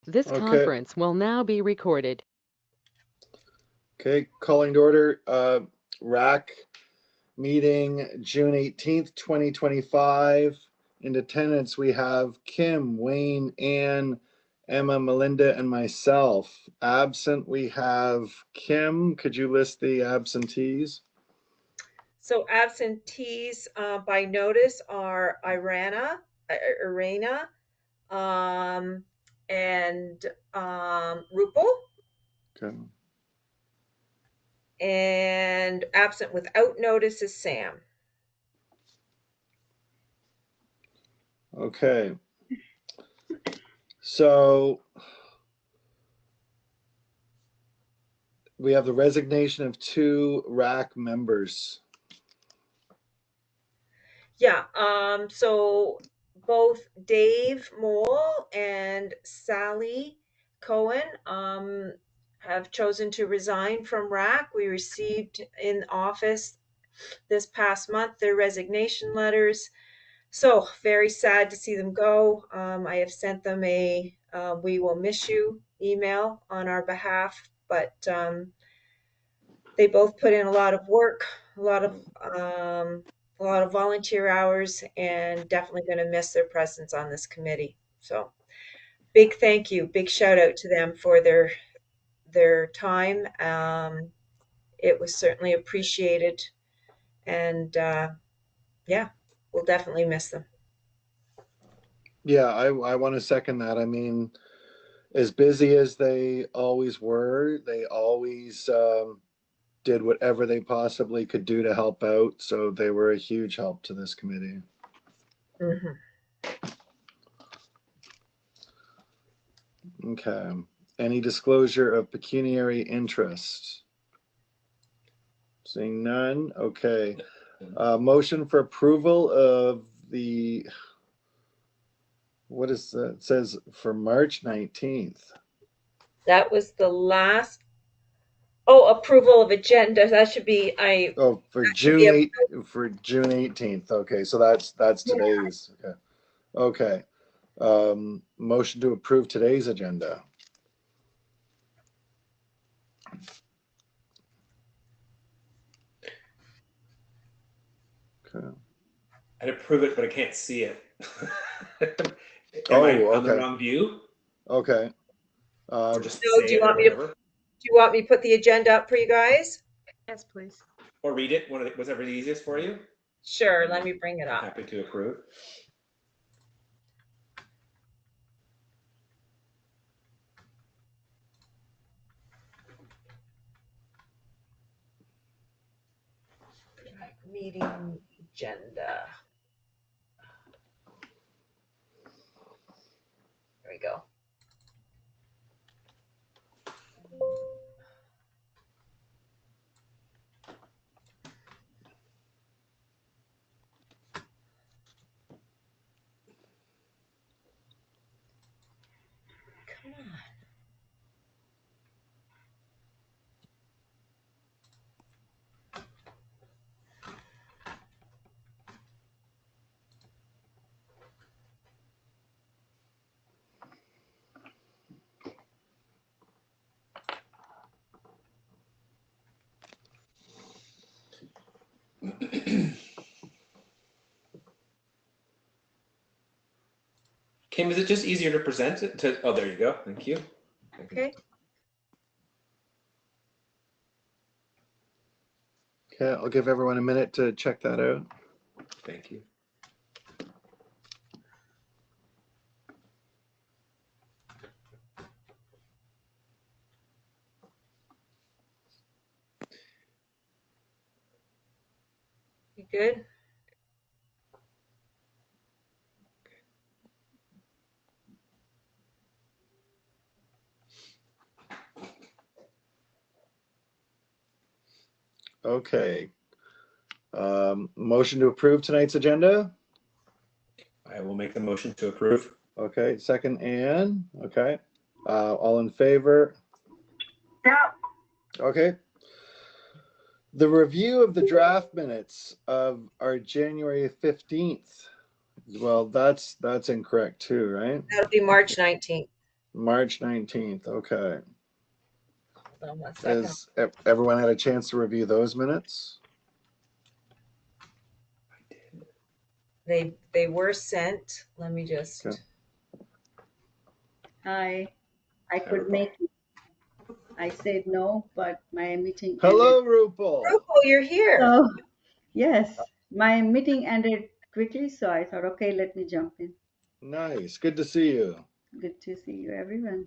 This Okay. conference will now be recorded. Okay, calling to order. RAC meeting June 18th, 2025. In attendance, we have Kim, Wayne, Ann, Emma, Melinda, and myself. Absent, we have Kim. Could you list the absentees? So absentees by notice are Irena, um, and Rupal, Okay. and absent without notice is Sam. Okay. So we have the resignation of 2 RAC members. Yeah, so both Dave Mole and Sally Cohen have chosen to resign from RAC. We received in office this past month their resignation letters. So very sad to see them go. I have sent them a "we will miss you" email on our behalf, but they both put in a lot of work, a lot of volunteer hours, and definitely going to miss their presence on this committee. So big thank you, big shout out to them for their time. It was certainly appreciated, and yeah, we'll definitely miss them. Yeah, I want to second that. I mean, as busy as they always were, they always did whatever they possibly could do to help out. So they were a huge help to this committee. Mm-hmm. Okay. Any disclosure of pecuniary interest? Seeing none. Okay. Motion for approval of the, what is that? It says for March 19th. That was the last. Oh, approval of agenda. That should be Oh, for that should be June 18th. Okay, so that's yeah. today's. Okay. Okay. Motion to approve today's agenda. Okay. I'd approve it, but I can't see it. Oh, I on the okay. wrong view? Okay. Or just No, say it or whatever? do you want me to put the agenda up for you guys? Yes, please. Or read it, whatever the easiest for you. Sure, let me bring it I'm up. happy to approve. Meeting agenda. There we go. Come on. Kim, is it just easier to present it to? Oh, there you go. Thank you. Okay. Okay, I'll give everyone a minute to check that out. Thank you. You good? Okay. Motion to approve tonight's agenda. I will make the motion to approve. Okay, second Ann. Okay. All in favor? Yeah. Okay. The review of the draft minutes of our January 15th. Well, that's incorrect too, right? That'll be March 19th. March 19th. Okay. Hold on one second. Has everyone had a chance to review those minutes? They were sent. Let me just. Okay. I could make it. I said no, but my meeting Hello, Rupal. Rupal, you're here. ended. So, yes, my meeting ended quickly, so I thought, okay, let me jump in. Nice. Good to see you. Good to see you, everyone.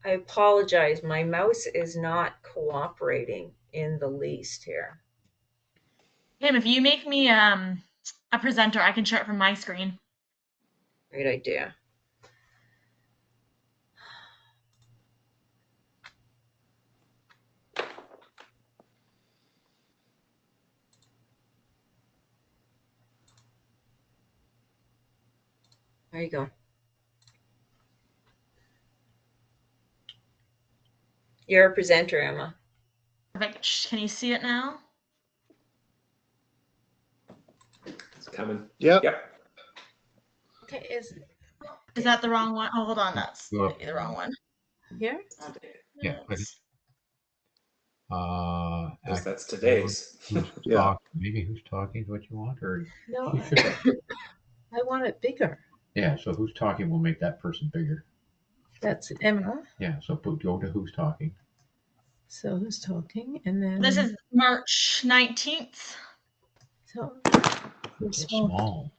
I apologize. My mouse is not cooperating in the least here. Kim, if you make me a presenter, I can share it from my screen. Great idea. There you go. You're a presenter, Emma. Perfect. Can you see it now? It's coming. Yep. Yep. Okay, Is that the wrong one? Oh, hold on. That's Go maybe the wrong one. here? Yeah, but Yes, that's today's. Yeah. Maybe who's talking is what you want, or No, you should. I want it bigger. Yeah, so who's talking will make that person bigger. That's Emma. Yeah, so go to who's talking. So who's talking? And then This is March 19th. so It's small.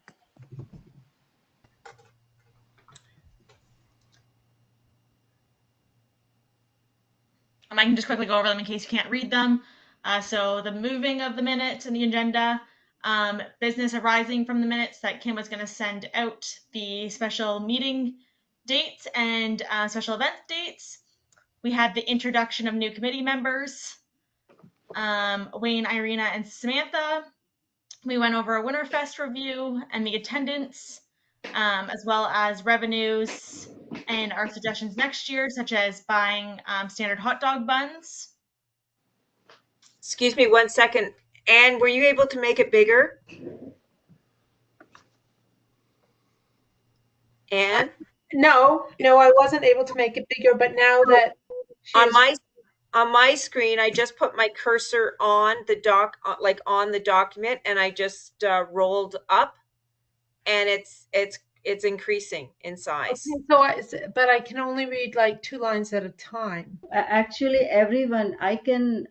I can just quickly go over them in case you can't read them. So the moving of the minutes and the agenda, business arising from the minutes that Kim was going to send out the special meeting dates and special event dates. We had the introduction of new committee members, Wayne, Irina, and Samantha. We went over a Winterfest review and the attendance, as well as revenues and our suggestions next year, such as buying standard hot dog buns. Excuse me 1 second. Anne, were you able to make it bigger? Anne? no, I wasn't able to make it bigger, but now that On my screen, I just put my cursor on the on the document, and I just rolled up, and it's increasing in size. okay, but I can only read like 2 lines at a time. Actually, everyone, I can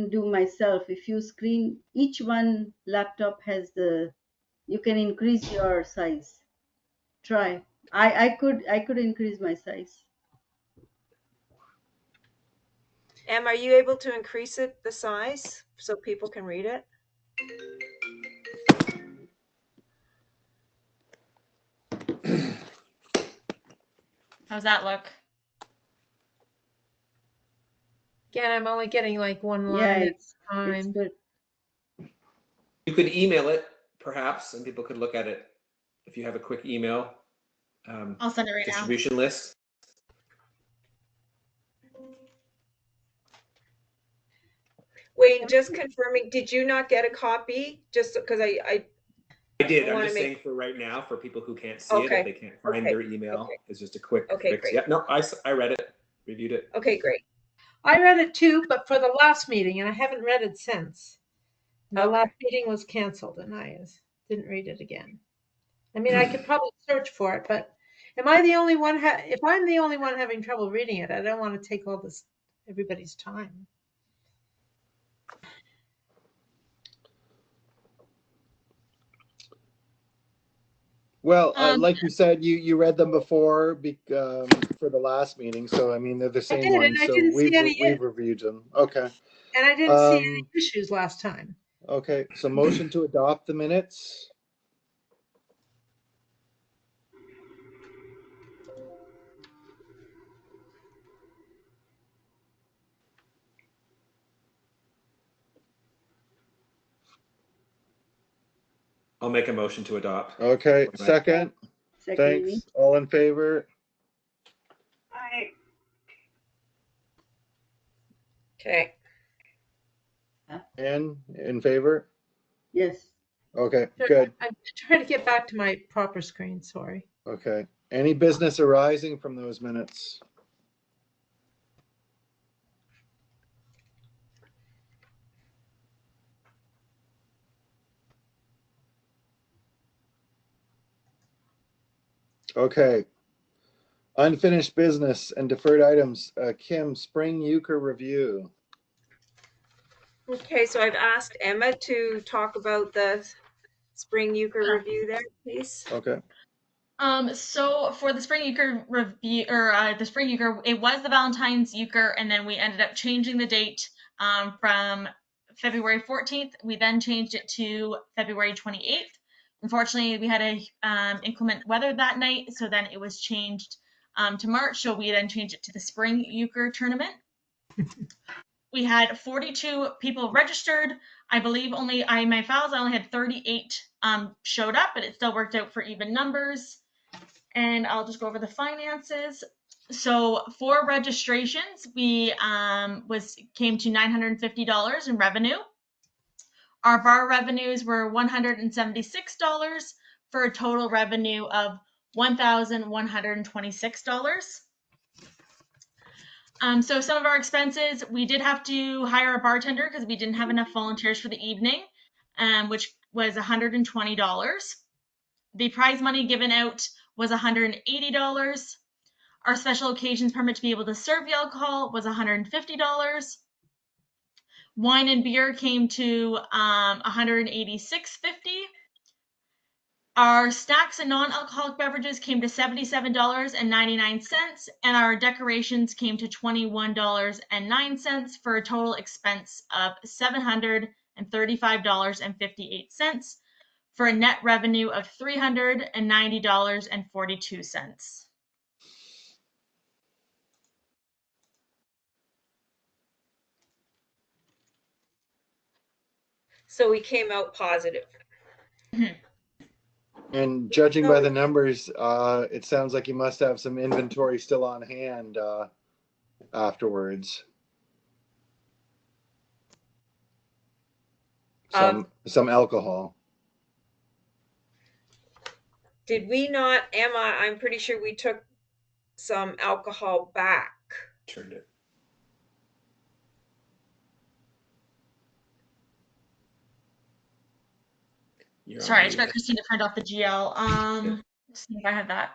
do myself. If you screen, each one laptop has you can increase your size. Try. I could increase my size. Em, are you able to increase the size so people can read it? How's that look? Again, I'm only getting like 1 line Yeah, at it's a time. good. You could email it, perhaps, and people could look at it if you have a quick email I'll send it right now. distribution list. Wayne, just confirming, did you not get a copy? Just because I did. I I'm wanna just make- saying for right now, for people who can't see it, Okay. if they can't find Okay. their email, Okay. it's just a quick Okay, fix. great. Yeah, no, I read it, reviewed it. Okay, great. I read it too, but for the last meeting, and I haven't read it since. The Okay. last meeting was canceled, and I didn't read it again. I mean, I could probably search for it, but am I the only one? If I'm the only one having trouble reading it, I don't want to take everybody's time. Well, Um, like you said, you read them before for the last meeting, so I mean they're the same did, and ones. I So didn't see we've any- reviewed them. Okay. And I didn't see any issues last time. Okay. So motion to adopt the minutes. I'll make a motion to adopt. Okay. Right. Second. Second me. Thanks. All in favor? Okay. Ann, in favor? Yes. Okay, good. I'm trying to get back to my proper screen, sorry. Okay. Any business arising from those minutes? Okay. Unfinished business and deferred items. Kim, spring euchre review. Okay, so I've asked Emma to talk about the spring euchre review there, please. Okay. So for the spring euchre review, or the spring euchre, it was the Valentine's euchre, and then we ended up changing the date from February 14th. We then changed it to February 28th. Unfortunately, we had a inclement weather that night, so then it was changed to March. So we then changed it to the spring euchre tournament. We had 42 people registered. I believe my files, I only had 38 showed up, but it still worked out for even numbers. And I'll just go over the finances. So for registrations, we came to $950 in revenue. Our bar revenues were $176 for a total revenue of $1,126. So some of our expenses, we did have to hire a bartender because we didn't have enough volunteers for the evening, which was $120. The prize money given out was $180. Our special occasions permit to be able to serve the alcohol was $150. Wine and beer came to $186.50. Our snacks and non-alcoholic beverages came to $77.99, and our decorations came to $21.09 for a total expense of $735.58 for a net revenue of $390.42. So we came out positive. And judging by the numbers, it sounds like you must have some inventory still on hand afterwards. Some alcohol. Did we not, Emma? I'm pretty sure we took some alcohol back. Turned it. Sorry, I just got Christine to print off the GL. Let's see if I have that.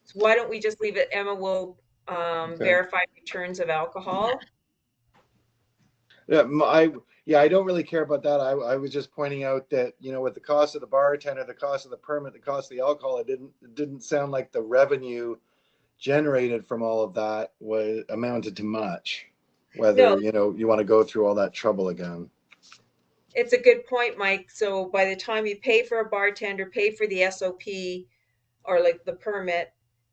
So why don't we just leave it? Emma will verify returns of alcohol. Yeah, I don't really care about that. I was just pointing out that, with the cost of the bartender, the cost of the permit, the cost of the alcohol, it didn't sound like the revenue generated from all of that was amounted to much. Whether, you want to go through all that trouble again. It's a good point, Mike. So by the time you pay for a bartender, pay for the SOP or like the permit,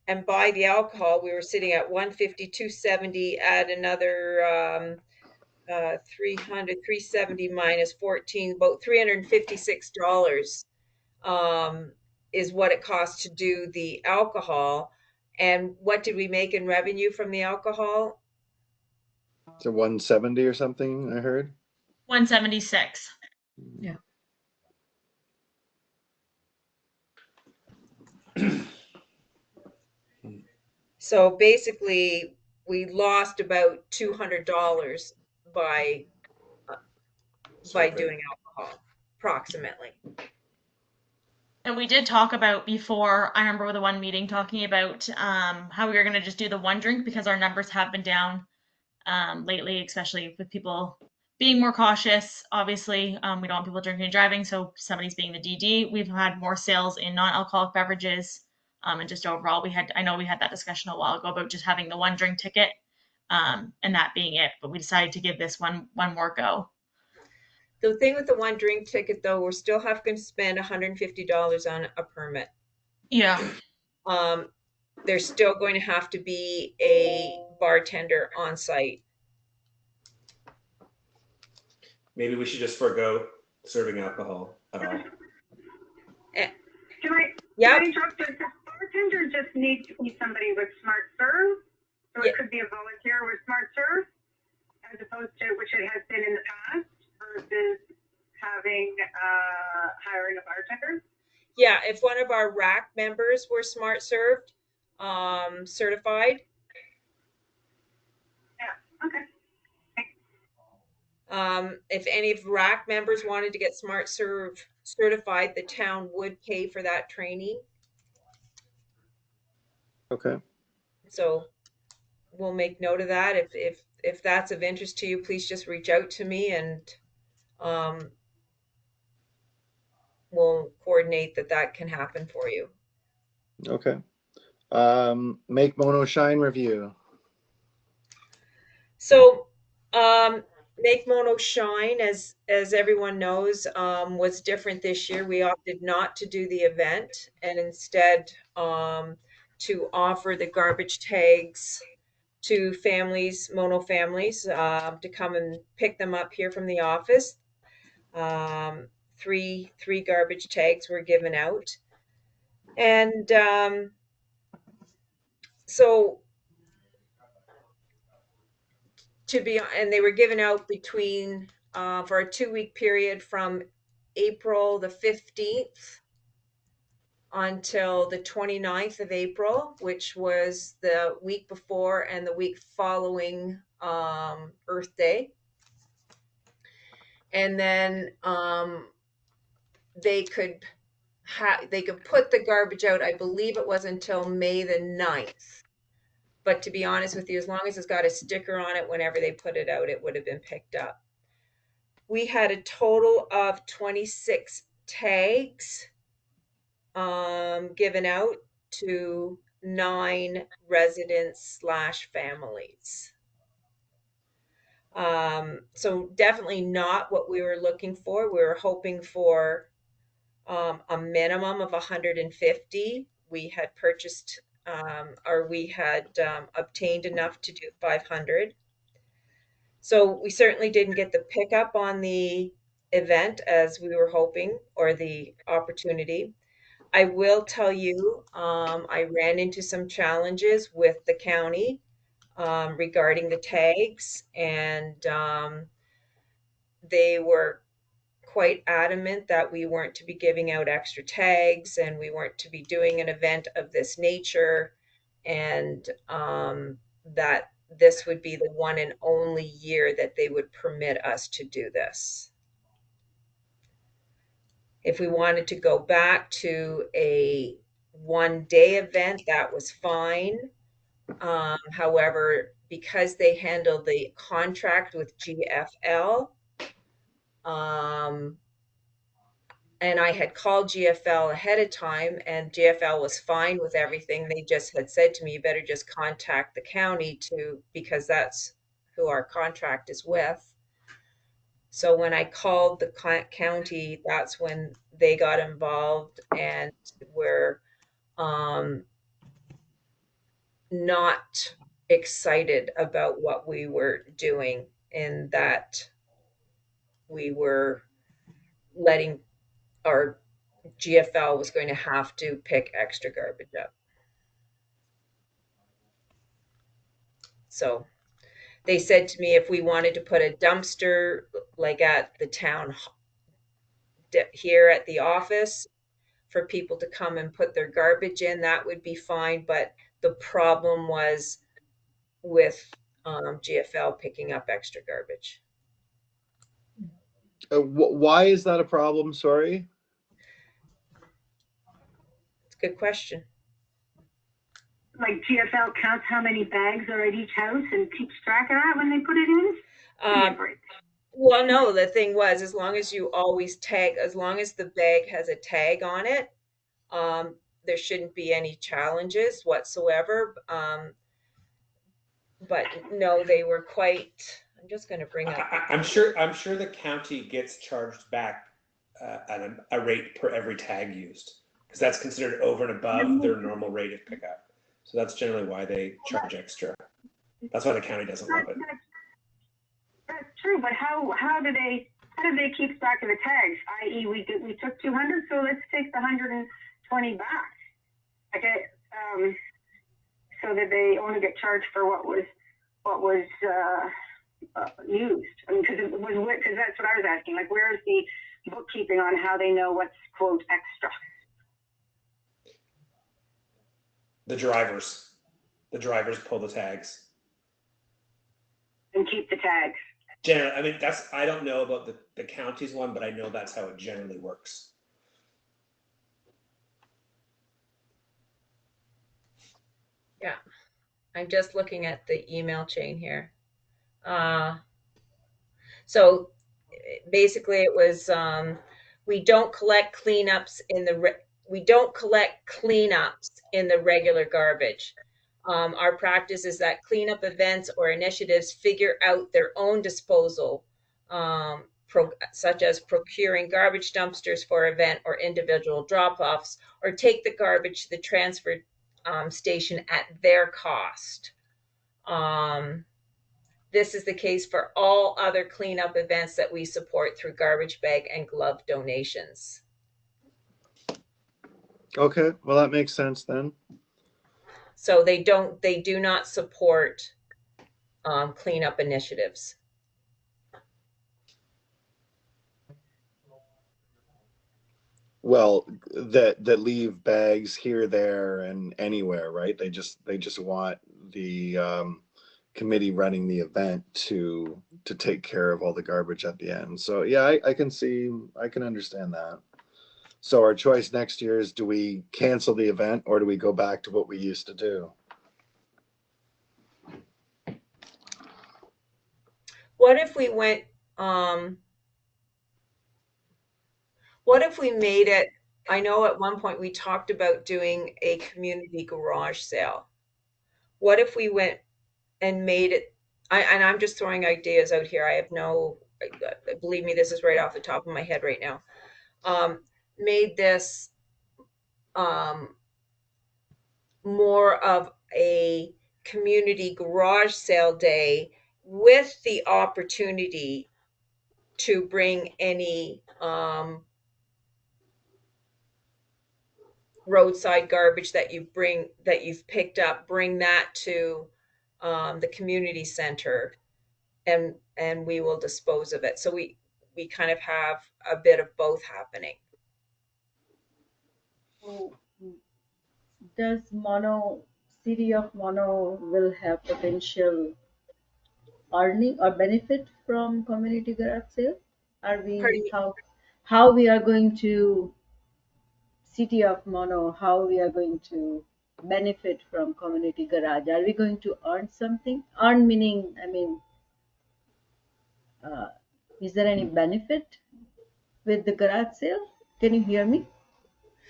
and buy the alcohol, we were sitting at 150, 270, add another 300, 370 minus 14, about $356 is what it costs to do the alcohol. And what did we make in revenue from the alcohol? So 170 or something, I heard. 176. Yeah. So basically, we lost about $200 by doing alcohol, approximately. And we did talk about before, I remember the one meeting talking about how we were going to just do the one drink because our numbers have been down lately, especially with people being more cautious. Obviously, we don't want people drinking and driving, so somebody's being the DD. We've had more sales in non-alcoholic beverages, and just overall, I know we had that discussion a while ago about just having the one drink ticket, and that being it. But we decided to give this one more go. The thing with the one drink ticket, though, we're still having to spend $150 on a permit. Yeah. there's still going to have to be a bartender on site. Maybe we should just forego serving alcohol at all. Can I Yep. interrupt? Does the bartender just need to be somebody with Smart Serve? So Yeah. it could be a volunteer with Smart Serve, as opposed to which it has been in the past, versus having hiring a bartender. Yeah, if one of our RAC members were Smart Served certified, Yeah. Okay. if any of RAC members wanted to get Smart Serve certified, the town would pay for that training. Okay. So we'll make note of that. If that's of interest to you, please just reach out to me and we'll coordinate that can happen for you. Okay. Make Mono Shine review. So Make Mono Shine, as everyone knows, was different this year. We opted not to do the event and instead to offer the garbage tags to families, Mono families, to come and pick them up here from the office. Three garbage tags were given out, and so and they were given out between for a 2-week period from April the 15th until the 29th of April, which was the week before and the week following Earth Day. And then they could put the garbage out, I believe it was until May the 9th. But to be honest with you, as long as it's got a sticker on it, whenever they put it out, it would have been picked up. We had a total of 26 tags given out to 9 residents / families. So definitely not what we were looking for. We were hoping for a minimum of 150. We had purchased we had obtained enough to do 500. So we certainly didn't get the pickup on the event as we were hoping, or the opportunity. I will tell you, I ran into some challenges with the county regarding the tags, and they were quite adamant that we weren't to be giving out extra tags and we weren't to be doing an event of this nature, and that this would be the one and only year that they would permit us to do this. If we wanted to go back to a 1-day event, that was fine. However, because they handle the contract with GFL, and I had called GFL ahead of time, and GFL was fine with everything. They just had said to me, you better just contact the county because that's who our contract is with. So when I called the county, that's when they got involved and were not excited about what we were doing, in that we were letting our GFL was going to have to pick extra garbage up. So they said to me, if we wanted to put a dumpster like at the town here at the office for people to come and put their garbage in, that would be fine. But the problem was with GFL picking up extra garbage. Why is that a problem? Sorry. It's a good question. Like GFL counts how many bags are at each house and keeps track of that when they put it in? Well, no, the thing was, as long as you always tag, as long as the bag has a tag on it, there shouldn't be any challenges whatsoever. But no, they were quite, I'm just going to bring up. I'm sure the county gets charged back at a rate per every tag used, because that's considered over and above their normal rate of pickup. So that's generally why they charge extra. That's why the county doesn't love it. That's true, but how do they keep track of the tags? I.e., we took 200, so let's take the 120 back. Okay, so that they only get charged for what was used. I mean, because that's what I was asking. Like, where is the bookkeeping on how they know what's quote extra? The drivers pull the tags And keep the tags. generally. I mean, I don't know about the county's one, but I know that's how it generally works. Yeah, I'm just looking at the email chain here. So basically, it was we don't collect cleanups in the regular garbage. Our practice is that cleanup events or initiatives figure out their own disposal, such as procuring garbage dumpsters for event or individual drop-offs, or take the garbage to the transfer station at their cost. This is the case for all other cleanup events that we support through garbage bag and glove donations. Okay, well, that makes sense then. So they do not support cleanup initiatives. Well, that leave bags here, there, and anywhere, right? They just want the committee running the event to take care of all the garbage at the end. So yeah, I can understand that. So our choice next year is, do we cancel the event or do we go back to what we used to do? What if we went, what if we made it, I know at one point we talked about doing a community garage sale. What if we went and made it, and I'm just throwing ideas out here. I have no, believe me, this is right off the top of my head right now. Made this more of a community garage sale day with the opportunity to bring any roadside garbage that you've picked up, bring that to the community center, and we will dispose of it. So we kind of have a bit of both happening. So, does City of Mono will have potential earning or benefit from community garage sale? How we are going to City of Mono, how we are going to benefit from community garage? Are we going to earn something? Earn meaning, I mean, is there any benefit with the garage sale? Can you hear me?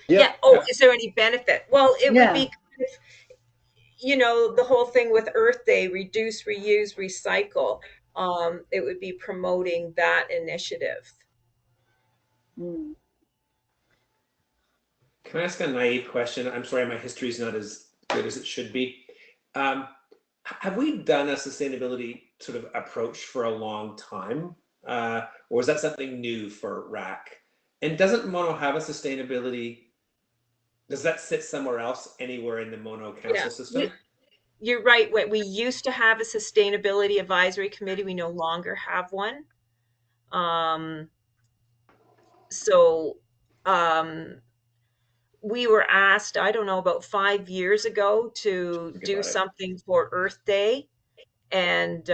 Yeah. Oh, is there any benefit? Well, it would be, the whole thing with Earth Day, reduce, reuse, recycle. It would be promoting that initiative. Mm. Can I ask a naive question? I'm sorry, my history is not as good as it should be. Have we done a sustainability sort of approach for a long time? Or is that something new for RAC? And doesn't Mono have a sustainability? Does that sit somewhere else, anywhere in the Mono council system? You're right. We used to have a sustainability advisory committee. We no longer have one. We were asked, I don't know, about 5 years ago to do something for Earth Day. And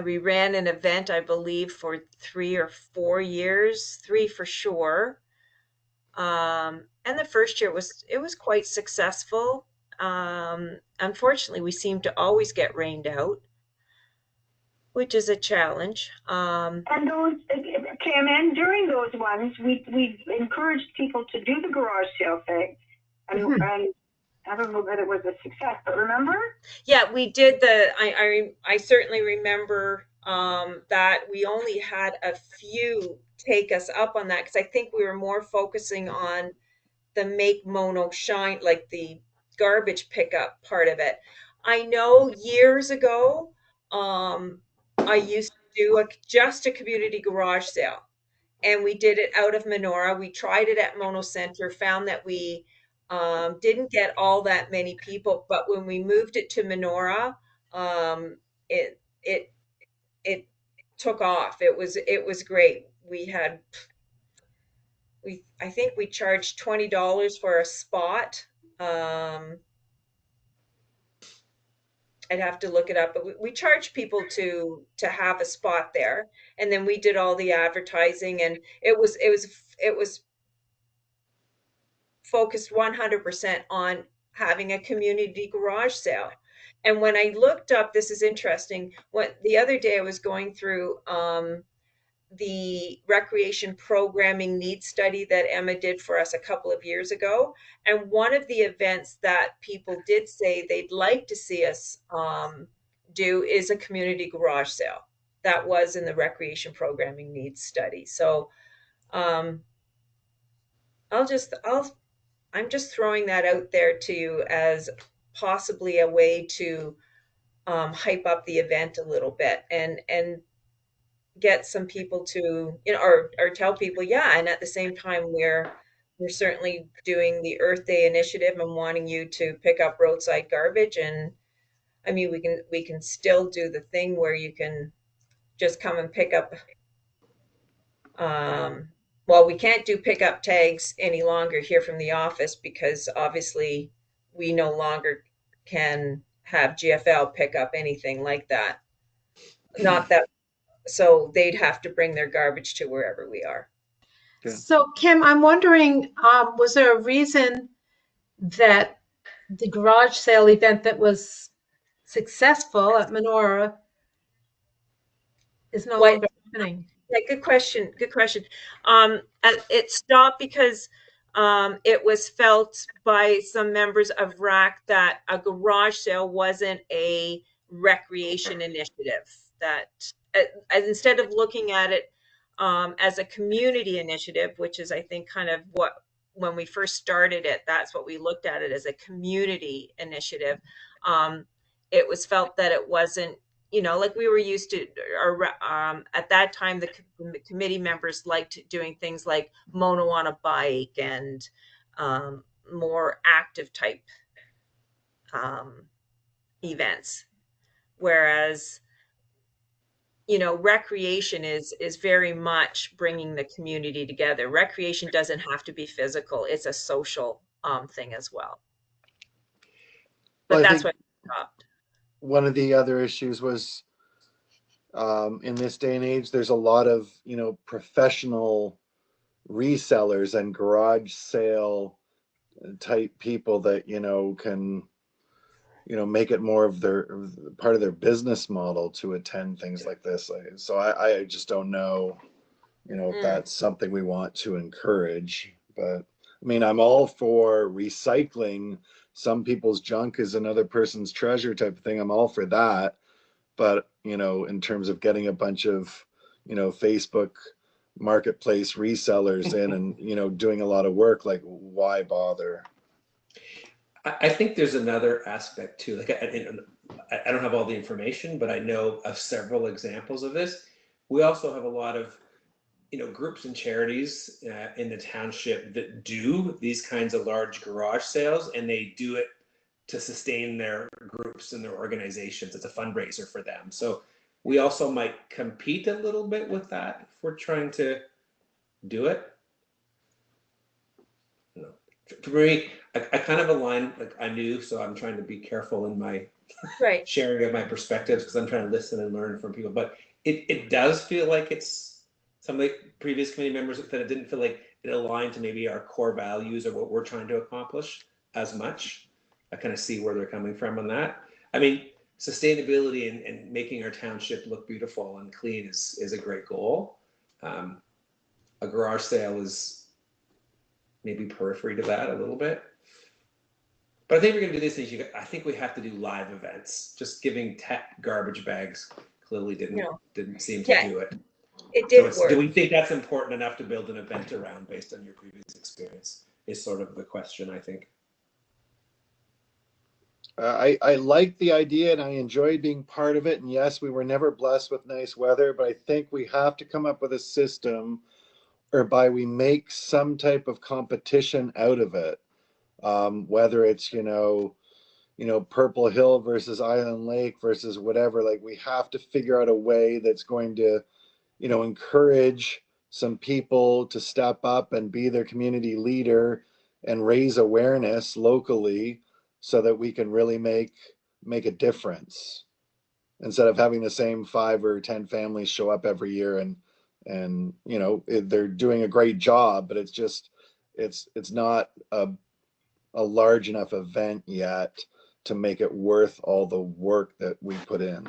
we ran an event, I believe, for 3 or 4 years, 3 for sure. And the first year it was quite successful. Unfortunately, we seem to always get rained out, which is a challenge. And those, Kim, and during those ones, we encouraged people to do the garage sale thing, and I don't know that it was a success, but remember? Yeah, we did I certainly remember that we only had a few take us up on that, because I think we were more focusing on the Make Mono Shine, like the garbage pickup part of it. I know years ago, I used to do just a community garage sale, and we did it out of Menorah. We tried it at Mono Center, found that we didn't get all that many people, but when we moved it to Menorah, it it it took off. It was great. I think we charged $20 for a spot. I'd have to look it up, but we charged people to have a spot there, and then we did all the advertising, and it was focused 100% on having a community garage sale. And when I looked up, this is interesting. The other day I was going through the recreation programming needs study that Emma did for us a couple of years ago. And one of the events that people did say they'd like to see us do is a community garage sale. That was in the recreation programming needs study. So I'm just throwing that out there to you as possibly a way to hype up the event a little bit and get some people to, or tell people, yeah. And at the same time, we're certainly doing the Earth Day initiative and wanting you to pick up roadside garbage. And I mean, we can still do the thing where you can just come and pick up. Well, we can't do pickup tags any longer here from the office because obviously we no longer can have GFL pick up anything like that. Not that, so they'd have to bring their garbage to wherever we are. Yeah. So Kim, I'm wondering, was there a reason that the garage sale event that was successful at Menorah is no longer happening? Yeah, good question. Good question. It stopped because it was felt by some members of RAC that a garage sale wasn't a recreation initiative. That instead of looking at it as a community initiative, which is, I think, kind of what, when we first started it, that's what we looked at it as, a community initiative. It was felt that it wasn't, like we were used to, or at that time, the committee members liked doing things like mono on a bike and more active type events. Whereas, recreation is very much bringing the community together. Recreation doesn't have to be physical. It's a social thing as well. But Well, that's what stopped. One of the other issues was in this day and age, there's a lot of, professional resellers and garage sale type people that, can, make it more of their part of their business model to attend things like this. So I just don't know, if that's something we want to encourage. But I mean, I'm all for recycling. Some people's junk is another person's treasure type of thing. I'm all for that. But, in terms of getting a bunch of, Facebook marketplace resellers in and, doing a lot of work, like, why bother? I think there's another aspect too. Like, I don't have all the information, but I know of several examples of this. We also have a lot of, groups and charities in the township that do these kinds of large garage sales, and they do it to sustain their groups and their organizations. It's a fundraiser for them. So we also might compete a little bit with that if we're trying to do it. For me, I kind of align, like, I knew, so I'm trying to be careful in my sharing of my perspectives because I'm trying to listen and learn from people. But it does feel like it's some of the previous committee members that it didn't feel like it aligned to maybe our core values or what we're trying to accomplish as much. I kind of see where they're coming from on that. I mean, sustainability and making our township look beautiful and clean is a great goal. A garage sale is maybe periphery to that a little bit. But I think we're going to do these things. I think we have to do live events. Just giving tech garbage bags clearly didn't seem to do it. It did work. Do we think that's important enough to build an event around based on your previous experience? is sort of the question, I think. I like the idea and I enjoyed being part of it. And yes, we were never blessed with nice weather, but I think we have to come up with a system whereby we make some type of competition out of it. Whether it's, Purple Hill versus Island Lake versus whatever, like we have to figure out a way that's going to, encourage some people to step up and be their community leader and raise awareness locally so that we can really make a difference instead of having the same 5 or 10 families show up every year and they're doing a great job, but it's not a large enough event yet to make it worth all the work that we put in.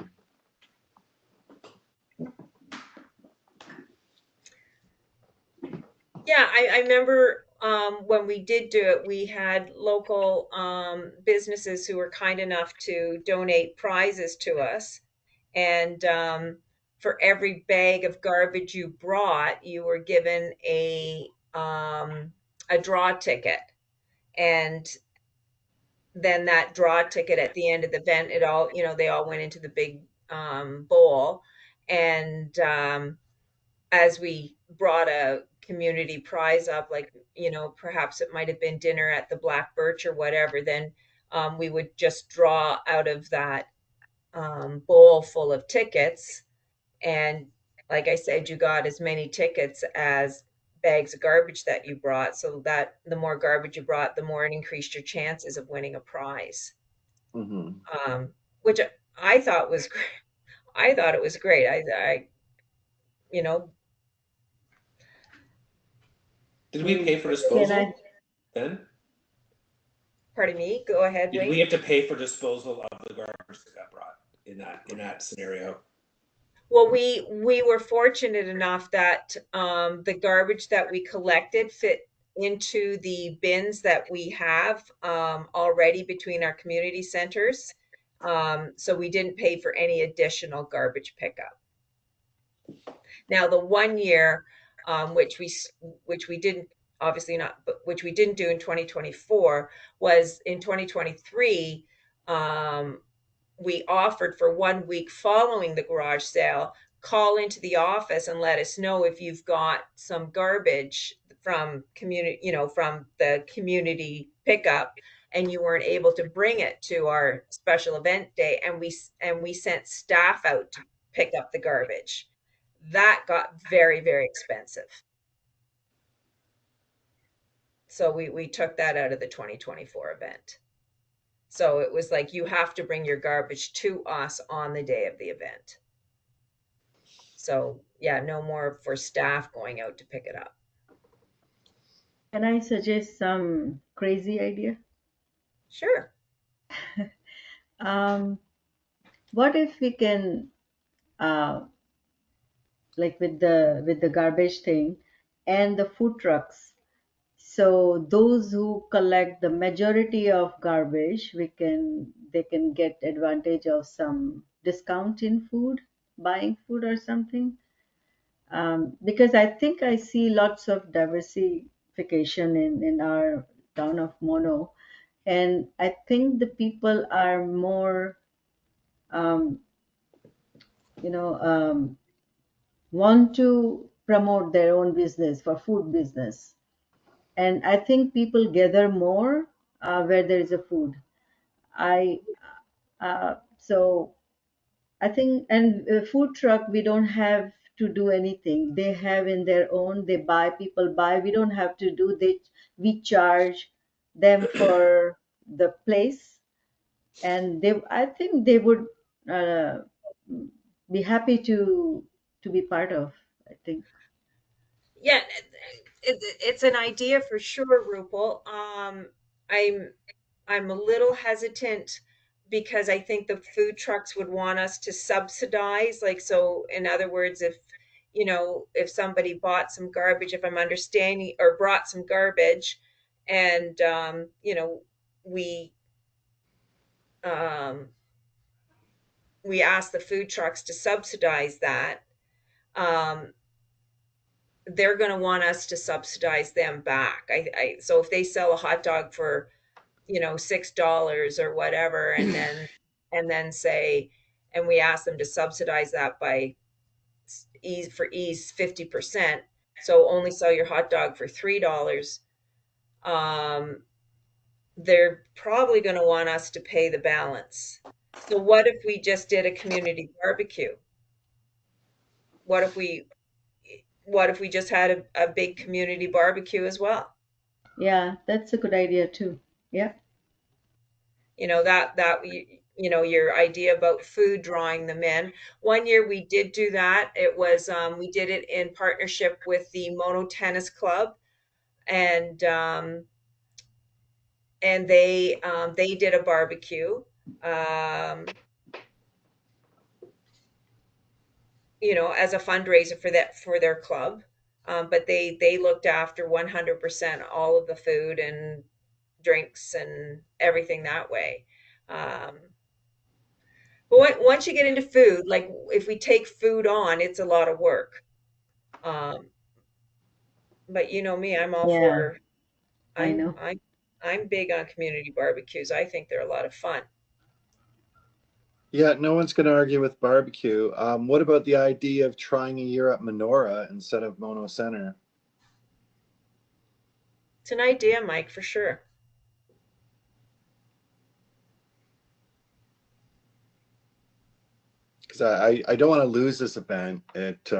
Yeah, I remember when we did do it, we had local businesses who were kind enough to donate prizes to us. And for every bag of garbage you brought, you were given a draw ticket. And then that draw ticket at the end of the event, it all, they all went into the big bowl. And as we brought a community prize up, like, perhaps it might have been dinner at the Black Birch or whatever, then we would just draw out of that bowl full of tickets. And like I said, you got as many tickets as bags of garbage that you brought. So that the more garbage you brought, the more it increased your chances of winning a prize. Mm-hmm. Which I thought was great. I thought it was great. I you know, Did we pay for Can disposal I? then? pardon me, go ahead, Did Wayne. we have to pay for disposal of the garbage that got brought in that scenario? Well, we were fortunate enough that the garbage that we collected fit into the bins that we have already between our community centers. So we didn't pay for any additional garbage pickup. Now, the one year, which we didn't, obviously not, but which we didn't do in 2024, was in 2023. We offered for 1 week following the garage sale, call into the office and let us know if you've got some garbage from from the community pickup and you weren't able to bring it to our special event day, and we sent staff out to pick up the garbage. That got very, very expensive. So we took that out of the 2024 event. So it was like, you have to bring your garbage to us on the day of the event. So yeah, no more for staff going out to pick it up. Can I suggest some crazy idea? Sure. What if we can, like with the garbage thing and the food trucks? So those who collect the majority of garbage, they can get advantage of some discount in food, buying food or something. Because I think I see lots of diversification in our town of Mono, and I think the people are more, um, want to promote their own business for food business, and I think people gather more where there is a food. I So I think, and food truck, we don't have to do anything. They have in their own. They buy. People buy. We don't have to do. We charge them for the place, and I think they would uh, be happy to be part of. I think. Yeah, it's an idea for sure, Rupal. I'm I'm a little hesitant because I think the food trucks would want us to subsidize. Like, so in other words, if somebody bought some garbage, if I'm understanding, or brought some garbage, and we um, we ask the food trucks to subsidize that, um, they're going to want us to subsidize them back. So if they sell a hot dog for, $6 or whatever, and then say, and we ask them to subsidize that by ease 50%. So only sell your hot dog for $3. They're probably going to want us to pay the balance. So what if we just did a community barbecue? What if we just had a big community barbecue as well? Yeah, that's a good idea too. Yeah. Your idea about food drawing them in. One year we did do that. It was we did it in partnership with the Mono Tennis Club, and they did a barbecue. As a fundraiser for their club, but they looked after 100% all of the food and drinks and everything that way. But once you get into food, like if we take food on, it's a lot of work. But you know me, I'm all Yeah, for. I I'm know. I'm I'm big on community barbecues. I think they're a lot of fun. Yeah, no one's going to argue with barbecue. What about the idea of trying a year at Menorah instead of Mono Center? It's an idea, Mike, for sure. Because I don't want to lose this event. It's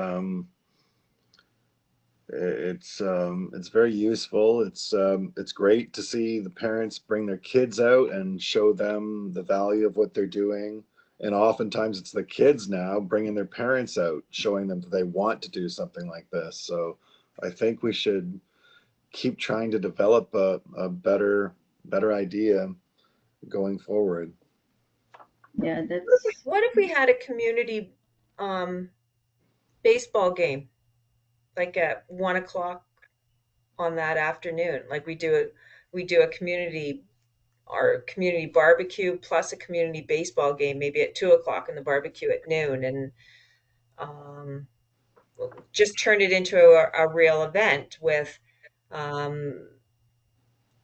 very useful. It's great to see the parents bring their kids out and show them the value of what they're doing. And oftentimes it's the kids now bringing their parents out, showing them that they want to do something like this. So I think we should keep trying to develop a better idea going forward. Yeah, that's What if we had a community baseball game, like at 1 o'clock on that afternoon? Like we do a community barbecue plus a community baseball game, maybe at 2 o'clock, and the barbecue at noon, and um, just turn it into a real event with,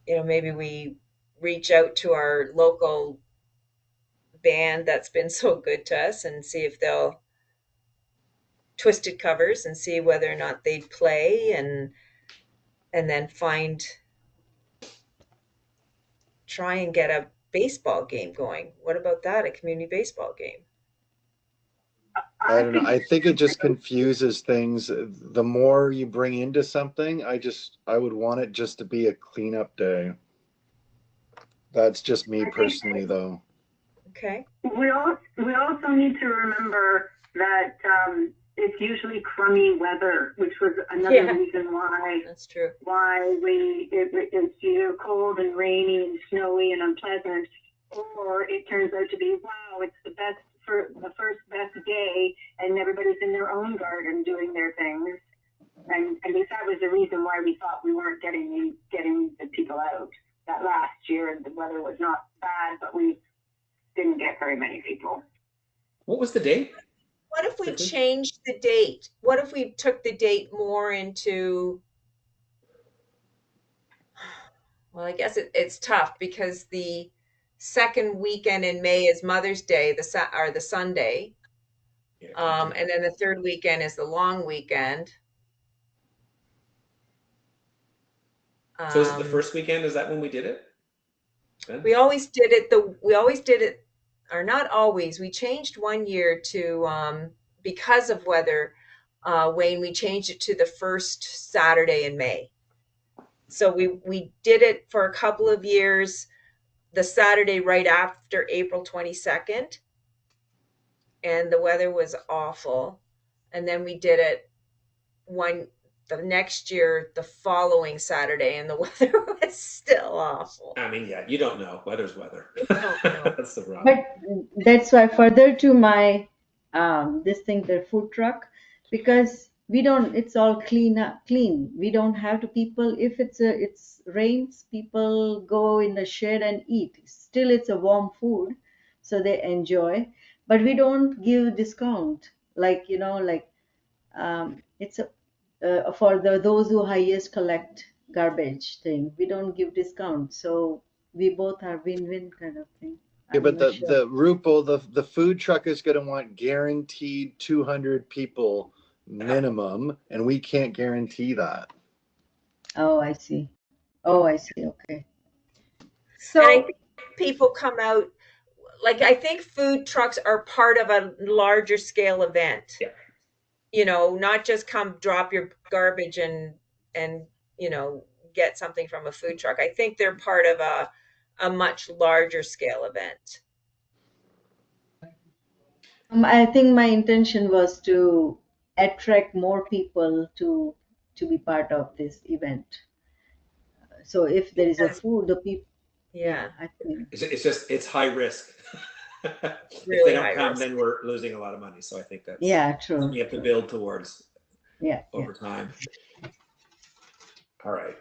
maybe we reach out to our local band that's been so good to us and see if they'll Twisted Covers and see whether or not they play, and then try and get a baseball game going. What about that? A community baseball game? I don't know. I think it just confuses things. The more you bring into something, I would want it just to be a cleanup day. That's just me personally, though. Okay. We also need to remember that it's usually crummy weather, which was another reason why. That's true. Why it's either cold and rainy and snowy and unpleasant, or it turns out to be, wow, it's the first best day, and everybody's in their own garden doing their things. And I guess that was the reason why we thought we weren't getting the people out that last year, and the weather was not bad, but we didn't get very many people. What was the date? What if we changed the date? What if we took the date more into, well, I guess it's tough because the second weekend in May is Mother's Day, the Sunday. And then the third weekend is the long weekend. So is it the first weekend? Is that when we did it? Ben? We always did it, or not always. We changed one year to, because of weather, Wayne, we changed it to the first Saturday in May. So we did it for a couple of years, the Saturday right after April 22nd. And the weather was awful. And then we did it the next year, the following Saturday, and the weather was still awful. I mean, yeah, you don't know. Weather's weather. don't know. That's the problem. But that's why further to my the food truck, because it's all clean. We don't have to people, if it's rains, people go in the shed and eat. Still it's a warm food, so they enjoy, but we don't give discount. Like, for those who highest collect garbage thing. We don't give discount, so we both are win-win kind of thing. Yeah, I'm but not sure. the Rupel, the food truck is going to want guaranteed 200 people minimum, and we can't guarantee that. Oh, I see. Oh, I see. Okay. And I So, think people come out, like, I think food trucks are part of a larger scale event. Yeah. You know, not just come drop your garbage and you know, get something from a food truck. I think they're part of a much larger scale event. I think my intention was to attract more people to be part of this event. So if there is a Because, food, the people, yeah, I think, It's high risk. If they really don't high come, risk. then we're losing a lot of money. So I think that's yeah, true. something you have to build towards Yeah, yeah. over time. All right.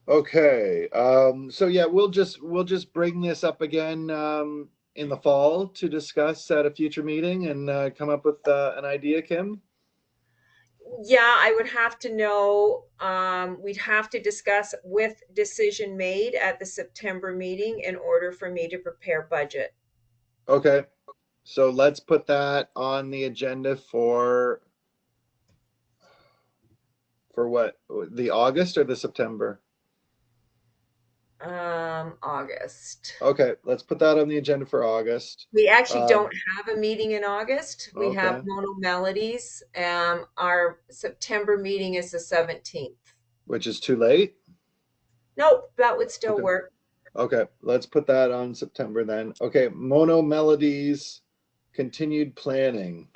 Okay. So yeah, we'll just bring this up again in the fall to discuss at a future meeting and come up with an idea, Kim. Yeah, I would have to know, we'd have to discuss with decision made at the September meeting in order for me to prepare budget. Okay. So let's put that on the agenda for what? The August or the September? August. Okay, let's put that on the agenda for August. We actually don't have a meeting in August. We have Okay. Mono Melodies. Our September meeting is the 17th. Which is too late? Nope, that would still Okay. work. Okay, let's put that on September then. Okay, Mono Melodies, continued planning.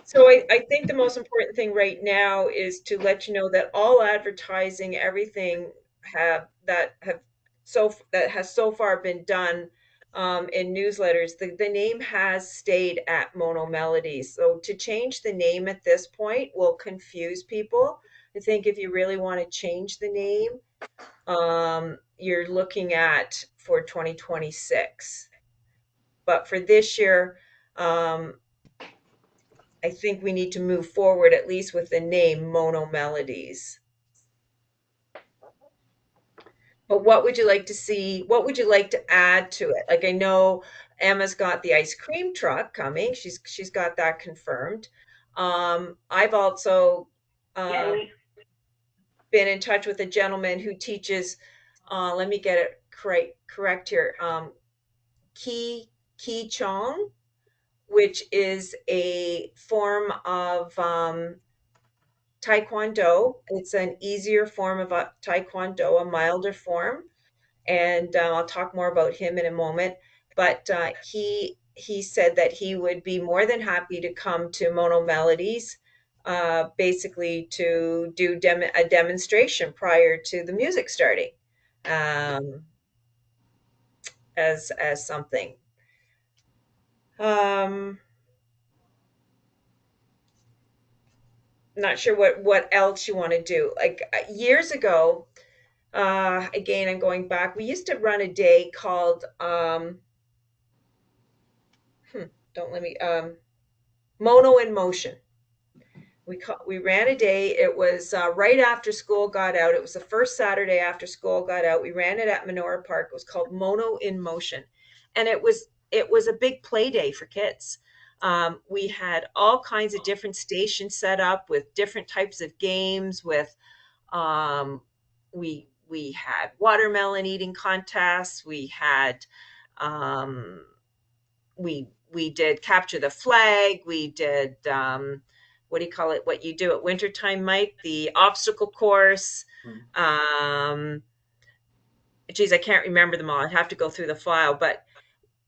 So I think the most important thing right now is to let you know that all advertising, everything that has so far been done in newsletters, the name has stayed at Mono Melodies. So to change the name at this point will confuse people. I think if you really want to change the name, you're looking at for 2026. But for this year, I think we need to move forward at least with the name Mono Melodies. But what would you like to see? What would you like to add to it? Like, I know Emma's got the ice cream truck coming. She's got that confirmed. I've also been in touch with a gentleman who teaches. Let me get it correct here. Ki Chong, which is a form of Taekwondo. It's an easier form of Taekwondo, a milder form, and I'll talk more about him in a moment. But he said that he would be more than happy to come to Mono Melodies, basically to do a demonstration prior to the music starting, as something. Not sure what else you want to do. Like years ago, again, I'm going back. We used to run a day called don't let me Mono in Motion. We ran a day. It was right after school got out. It was the first Saturday after school got out. We ran it at Menora Park. It was called Mono in Motion, and it was a big play day for kids. We had all kinds of different stations set up with different types of games. With we had watermelon eating contests. We had we did capture the flag. We did what do you call it? What you do at wintertime, Mike? The obstacle course. Geez, I can't remember them all. I'd have to go through the file, but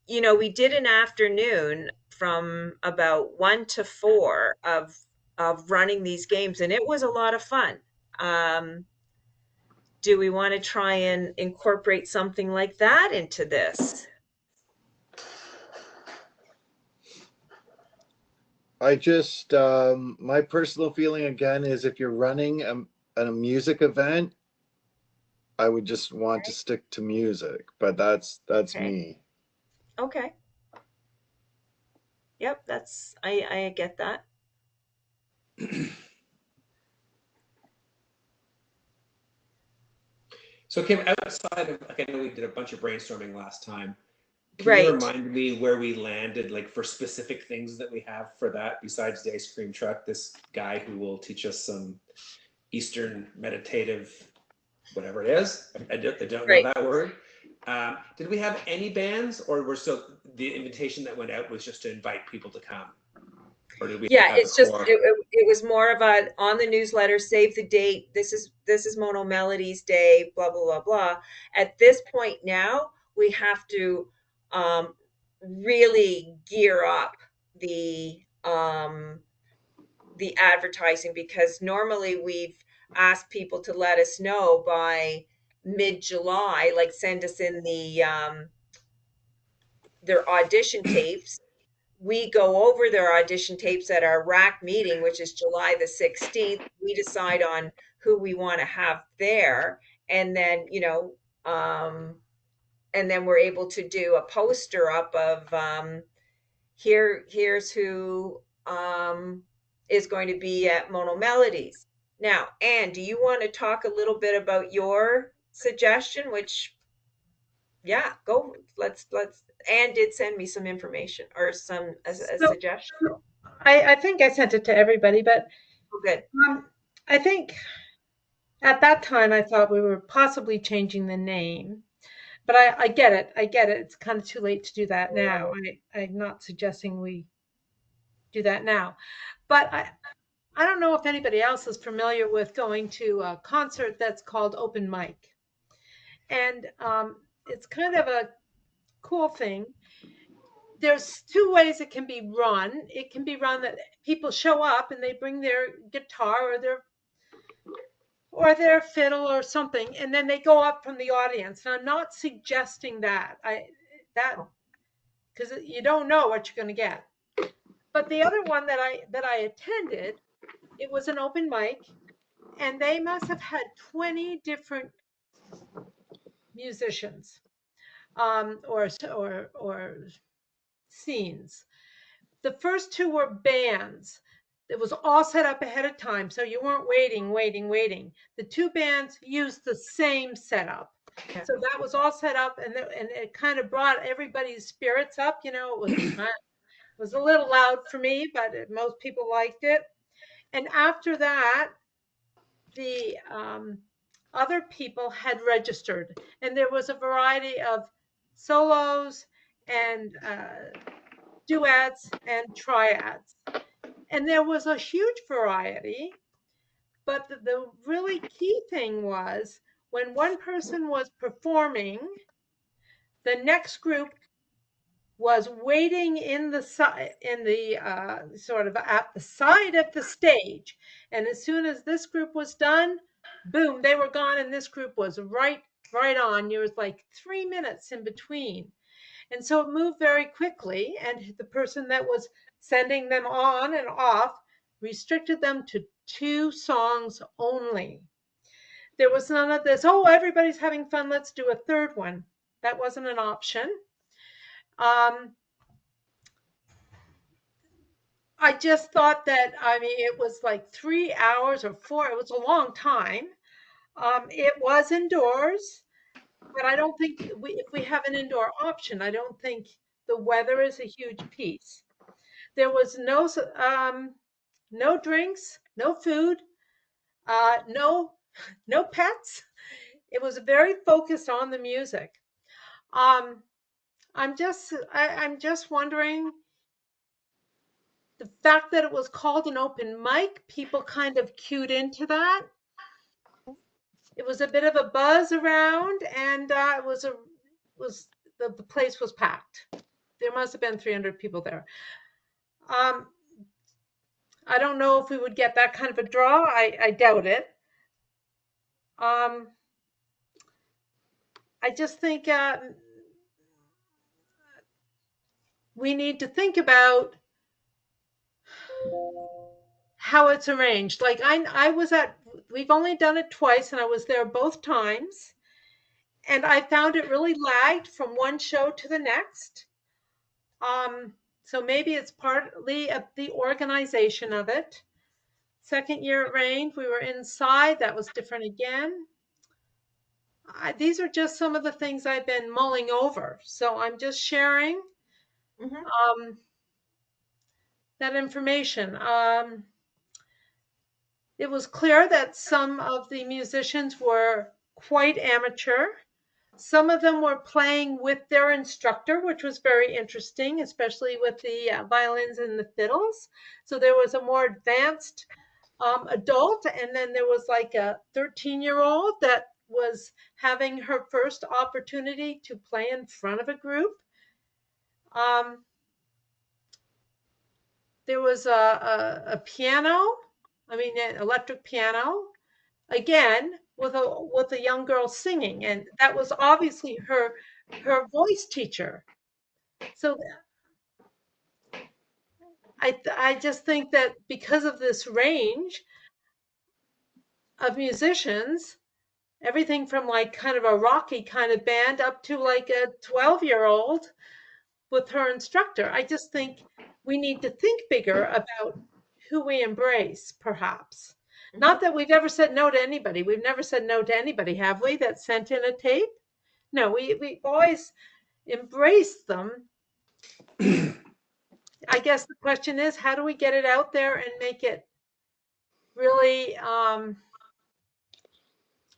you know, we did an afternoon from about 1 to 4 of running these games, and it was a lot of fun. Do we want to try and incorporate something like that into this? I just my personal feeling again is if you're running a music event, I would just want to stick to music, but that's Okay. me. Okay. Yep, that's, I get that. So Kim, outside of, like, I know we did a bunch of brainstorming last time. Can Right. you remind me where we landed, like for specific things that we have for that besides the ice cream truck, this guy who will teach us some Eastern meditative, whatever it is. I don't know Right. that word. Did we have any bands, or were still the invitation that went out was just to invite people to come? Or did we Yeah, have it's a just, core? it was more of a, on the newsletter, save the date. This is Mono Melodies Day, blah, blah, blah, blah. At this point now, we have to really gear up the advertising, because normally we've asked people to let us know by mid-July, like send us in their audition tapes. We go over their audition tapes at our RAC meeting, which is July the 16th. We decide on who we want to have there. And then, and then we're able to do a poster up of here's who is going to be at Mono Melodies. Now, Anne, do you want to talk a little bit about your suggestion? Which, yeah, go. Let's. Anne did send me some information or a So suggestion. I think I sent it to everybody, but Oh, good. I think at that time I thought we were possibly changing the name. But I get it. I get it. It's kind of too late to do that now. I'm not suggesting we do that now. But I don't know if anybody else is familiar with going to a concert that's called open mic. And it's kind of a cool thing. There's two ways it can be run. It can be run that people show up and they bring their guitar or their fiddle or something, and then they go up from the audience. And I'm not suggesting that. Because you don't know what you're going to get. But the other one that I attended, it was an open mic, and they must have had 20 different musicians or scenes. The first two were bands. It was all set up ahead of time, so you weren't waiting. The two bands used the same setup. Yeah. So that was all set up, and it kind of brought everybody's spirits up. It was a little loud for me, but most people liked it. And after that, the other people had registered, and there was a variety of solos and duets and triads. And there was a huge variety, but the really key thing was when one person was performing, the next group was waiting in the sort of at the side of the stage, and as soon as this group was done, boom, they were gone, and this group was right on. There was like 3 minutes in between, and so it moved very quickly, and the person that was sending them on and off restricted them to 2 songs only. There was none of this, oh, everybody's having fun, let's do a third one. That wasn't an option. I just thought that, it was like 3 hours or 4. It was a long time. It was indoors, but I don't think if we have an indoor option, I don't think the weather is a huge piece. There was no drinks, no food, no pets. It was very focused on the music. I'm just wondering, the fact that it was called an open mic, people kind of cued into that. It was a bit of a buzz around, and the place was packed. There must have been 300 people there. I don't know if we would get that kind of a draw. I doubt it. I just think we need to think about how it's arranged. Like we've only done it twice, and I was there both times, and I found it really lagged from one show to the next. So maybe it's partly of the organization of it. Second year it rained. We were inside. That was different again. These are just some of the things I've been mulling over. So I'm just sharing that information. It was clear that some of the musicians were quite amateur. Some of them were playing with their instructor, which was very interesting, especially with the violins and the fiddles. So there was a more advanced adult, and then there was like a 13-year-old that was having her first opportunity to play in front of a group. There was a piano, an electric piano, again with a young girl singing, and that was obviously her voice teacher. So I just think that because of this range of musicians, everything from like kind of a rocky kind of band up to like a 12-year-old with her instructor, I just think we need to think bigger about who we embrace, perhaps. Not that we've ever said no to anybody. We've never said no to anybody, have we, that sent in a tape? No, we always embraced them. I guess the question is, how do we get it out there and make it really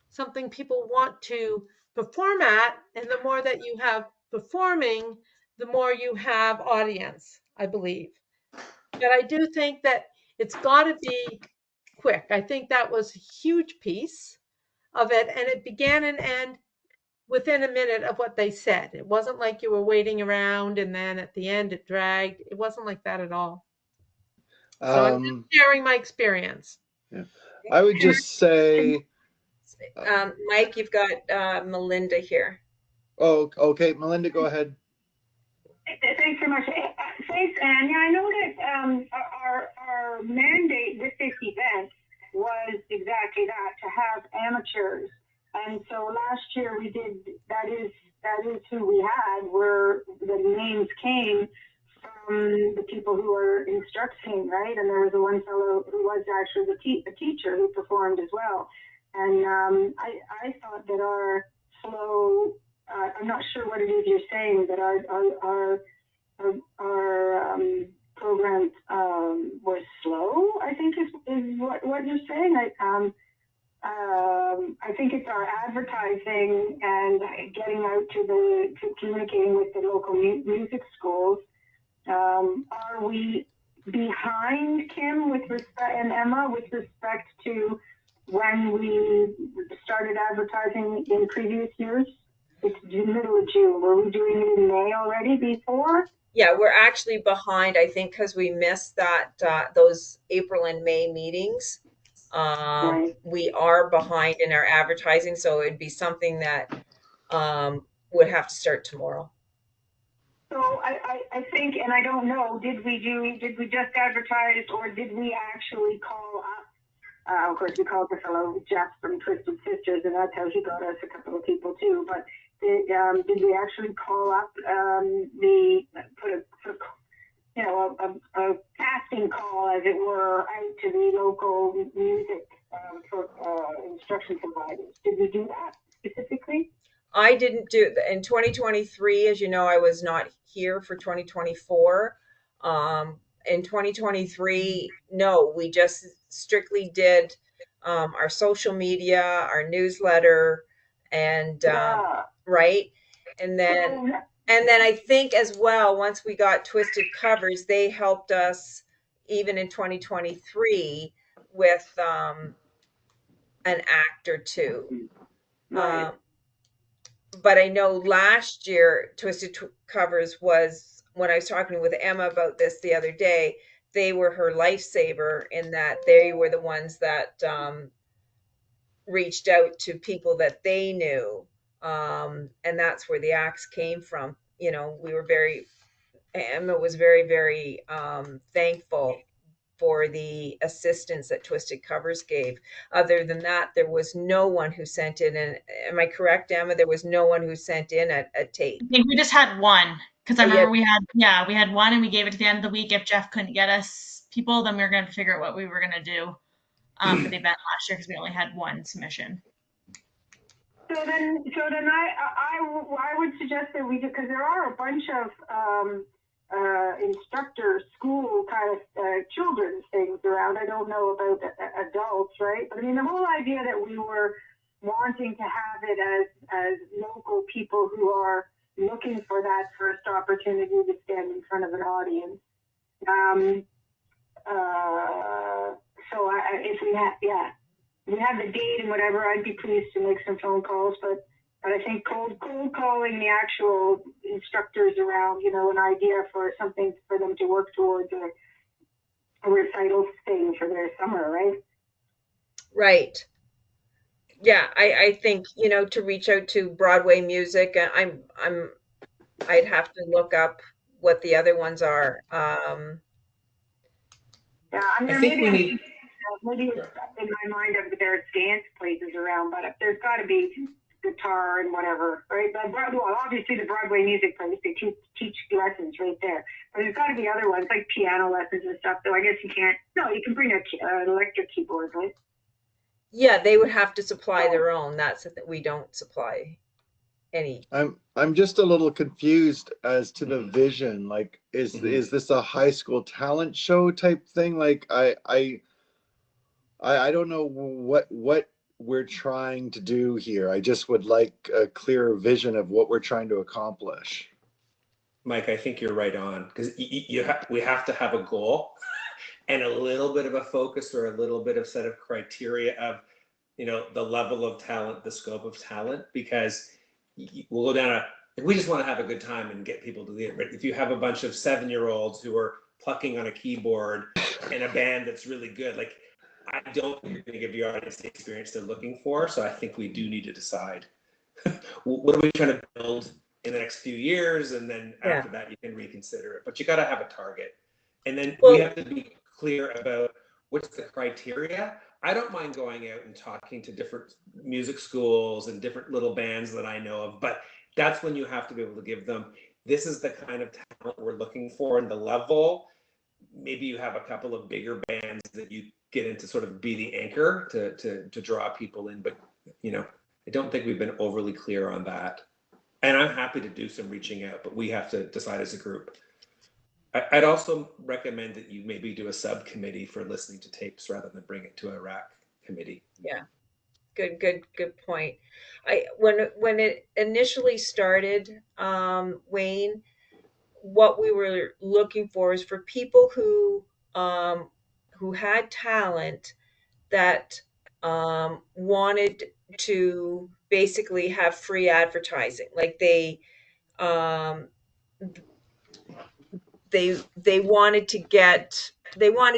something people want to perform at? And the more that you have performing, the more you have audience, I believe. But I do think that it's got to be quick. I think that was a huge piece of it, and it began and end within a minute of what they said. It wasn't like you were waiting around and then at the end it dragged. It wasn't like that at all. So I'm just sharing my experience. Yeah. I would just say, Mike, you've got Melinda here. Oh, okay. Melinda, go ahead. Thanks so much. Thanks, Anne. Yeah, I know that our mandate with this event was exactly that, to have amateurs. And so last year we did, that is who we had, where the names came from the people who were instructing, right? And there was one fellow who was actually the teacher who performed as well. And I thought that our flow, I'm not sure what it is you're saying, but our program was slow, I think is what you're saying. I think it's our advertising and getting out to communicating with the local music schools. Are we behind, Kim, with respect, and Emma, with respect to when we started advertising in previous years? It's the middle of June. Were we doing it in May already before? Yeah, we're actually behind, I think, because we missed those April and May meetings. Right. We are behind in our advertising, so it'd be something that would have to start tomorrow. So I think, and I don't know, did we just advertise, or did we actually call up? Of course, we called the fellow Jeff from Twisted Sisters, and that's how he got us a couple of people too. But did we actually call up a casting call, as it were, out to the local music instruction providers? Did we do that specifically? I didn't do it in 2023. As you know, I was not here for 2024. In 2023, no, we just strictly did our social media, our newsletter, and right. And then I think as well, once we got Twisted Covers, they helped us even in 2023 with an act or two. Right. But I know last year, Twisted Covers was, when I was talking with Emma about this the other day, they were her lifesaver in that they were the ones that reached out to people that they knew. And that's where the acts came from. You know, Emma was very, very thankful for the assistance that Twisted Covers gave. Other than that, there was no one who sent in. And am I correct, Emma? There was no one who sent in a tape. I think we just had one, because I Oh, remember we had one and we gave it to the end of the week. If Jeff couldn't get us people, then we were going to figure out what we were going to do for the event last year, because we only had one submission. So then I would suggest that we do, because there are a bunch of instructor school kind of children's things around. I don't know about adults, right? But I mean, the whole idea that we were wanting to have it as local people who are looking for that first opportunity to stand in front of an audience. So if we have the date and whatever, I'd be pleased to make some phone calls, but I think cold calling the actual instructors around, you know, an idea for something for them to work towards, a recital thing for their summer, right? Right. Yeah, I think, you know, to reach out to Broadway Music, I'd have to look up what the other ones are. Yeah, I mean, I think we need. maybe it's in my mind of there's dance places around, but there's got to be guitar and whatever, right? But well, obviously the Broadway music place, they teach lessons right there. But there's got to be other ones like piano lessons and stuff. Though I guess you can't. No, you can bring an electric keyboard, right? Yeah, they would have to supply their own. That's that we don't supply any. I'm just a little confused as to the vision. Like, is this a high school talent show type thing? Like, I don't know what we're trying to do here. I just would like a clearer vision of what we're trying to accomplish. Mike, I think you're right on, because we have to have a goal and a little bit of a focus or a little bit of set of criteria of, you know, the level of talent, the scope of talent, because we'll go down if we just want to have a good time and get people to the end, right? If you have a bunch of 7-year-olds who are plucking on a keyboard in a band that's really good, like, I don't think you're going to give your audience the experience they're looking for. So I think we do need to decide what are we trying to build in the next few years, and then after that you can reconsider it. But you got to have a target, and then we have to be clear about what's the criteria. I don't mind going out and talking to different music schools and different little bands that I know of, but that's when you have to be able to give them, this is the kind of talent we're looking for and the level. Maybe you have a couple of bigger bands that you get into sort of be the anchor to draw people in, but you know, I don't think we've been overly clear on that. And I'm happy to do some reaching out, but we have to decide as a group. I'd also recommend that you maybe do a subcommittee for listening to tapes rather than bring it to a RAC committee. Yeah, good point. When it initially started, Wayne, what we were looking for is for people who had talent that wanted to basically have free advertising, like they wanted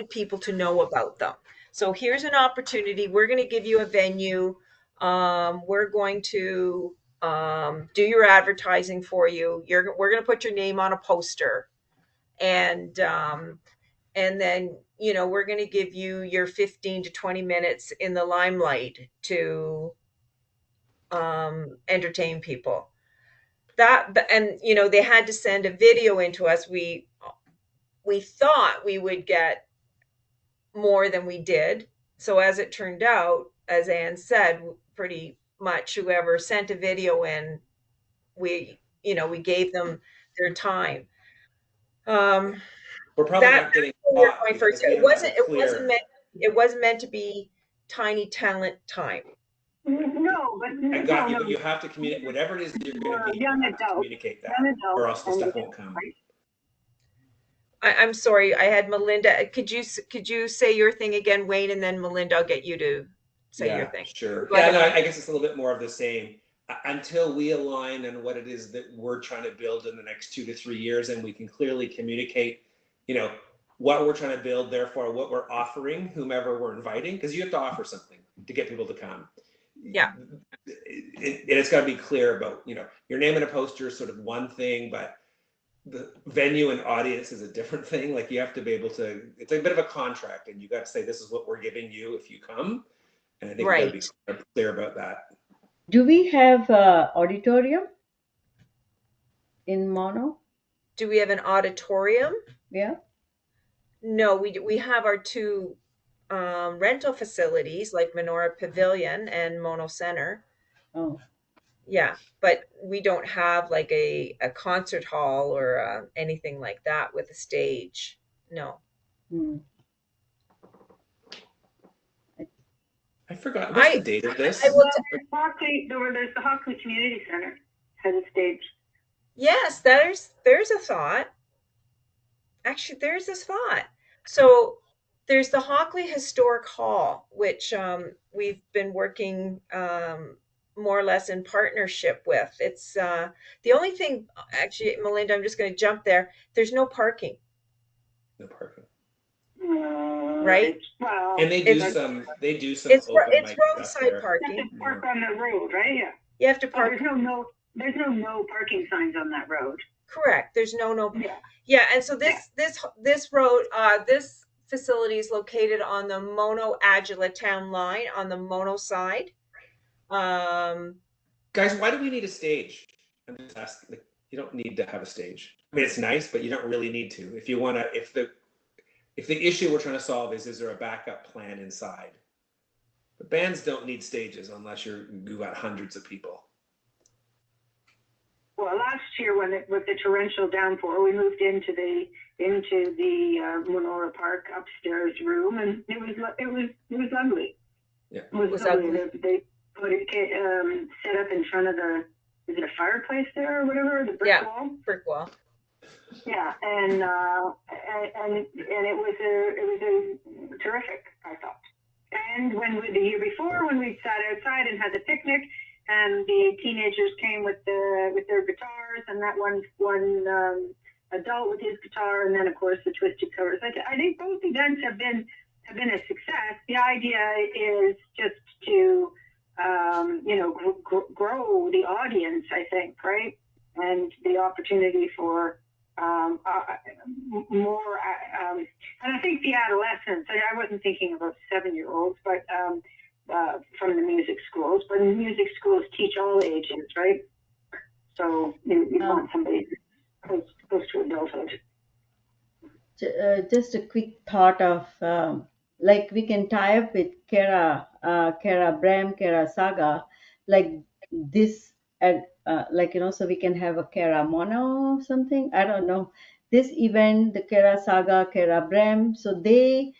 people to know about them. So here's an opportunity. We're going to give you a venue. We're going to do your advertising for you. We're going to put your name on a poster, and then, you know, we're going to give you your 15 to 20 minutes in the limelight to entertain people. And you know, they had to send a video into us. We thought we would get more than we did. So as it turned out, as Anne said, pretty much whoever sent a video in, we gave them their time. We're probably not getting my first. It wasn't meant to be tiny talent time. No, but I got you, but you have to communicate whatever it is that you're going to be. Young adult, communicate that, or else the stuff won't come. I'm sorry. I had Melinda. Could you say your thing again, Wayne, and then Melinda, I'll get you to say your thing. Sure. Yeah, no, I guess it's a little bit more of the same. Until we align on what it is that we're trying to build in the next 2 to 3 years, and we can clearly communicate, you know, what we're trying to build, therefore what we're offering, whomever we're inviting, because you have to offer something to get people to come. Yeah. And it's got to be clear about, you know, your name in a poster is sort of one thing, but the venue and audience is a different thing. Like you have to be able to, it's a bit of a contract and you got to say, this is what we're giving you if you come. And I think we got to be clear about that. Do we have auditorium in Mono? Do we have an auditorium? Yeah. No, we have our two rental facilities like Menorah Pavilion and Mono Center. Oh. Yeah, but we don't have like a concert hall or anything like that with a stage. No. Hmm. I forgot. What's the date of this? I will there's the Hockley Community Center has a stage. Yes, there's a thought. Actually, there's a thought. So there's the Hockley Historic Hall, which we've been working more or less in partnership with. It's the only thing, actually, Melinda, I'm just going to jump there. There's no parking. No parking. Right? Well, and they do some It's open it's mic roadside stuff there. parking. You have to park on the road, right? Yeah. You have to park. There's no parking signs on that road. Correct. There's no. Yeah, and so this road, this facility is located on the Mono Agila town line on the Mono side. Guys, why do we need a stage? I'm just asking. Like, you don't need to have a stage. I mean, it's nice, but you don't really need to. If you want to, if the issue we're trying to solve is there a backup plan inside? But bands don't need stages unless you got hundreds of people. Well, last year with the torrential downpour, we moved into the Menorah Park upstairs room, and it was lovely. Yeah, it was lovely. They put it set up in front of is it a fireplace there or whatever? The brick wall. Brick wall. Yeah, and it was a terrific, I thought. And the year before, when we sat outside and had the picnic, and the teenagers came with their guitars, and that one adult with his guitar, and then of course the Twisted Covers. I think both events have been a success. The idea is just to grow the audience, I think, right, and the opportunity for more. And I think the adolescents. I wasn't thinking about 7-year-olds, but from the music schools. But the music schools teach all ages, right? So you want somebody close to adulthood. Just a quick thought of like we can tie up with Kara Bram, Kara Saga, like this, so we can have a Kara Mono or something. I don't know. This event, the Kara Saga, Kara Bram, so they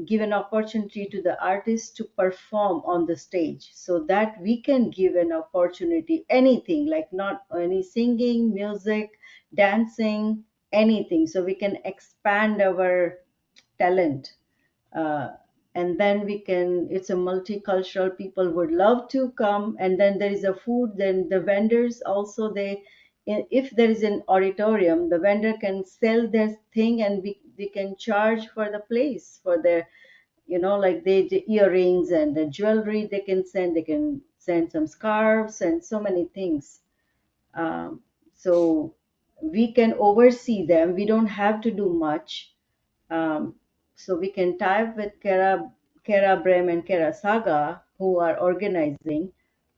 give an opportunity to the artists to perform on the stage, so that we can give an opportunity, anything, like not any singing, music, dancing, anything, so we can expand our talent. And then it's a multicultural, people would love to come, and then there is a food, then the vendors also, if there is an auditorium, the vendor can sell their thing, and we can charge for the place, for their, like the earrings and the jewelry they can send some scarves and so many things. So we can oversee them, we don't have to do much. So we can tie up with Kara Bram and Kara Saga, who are organizing,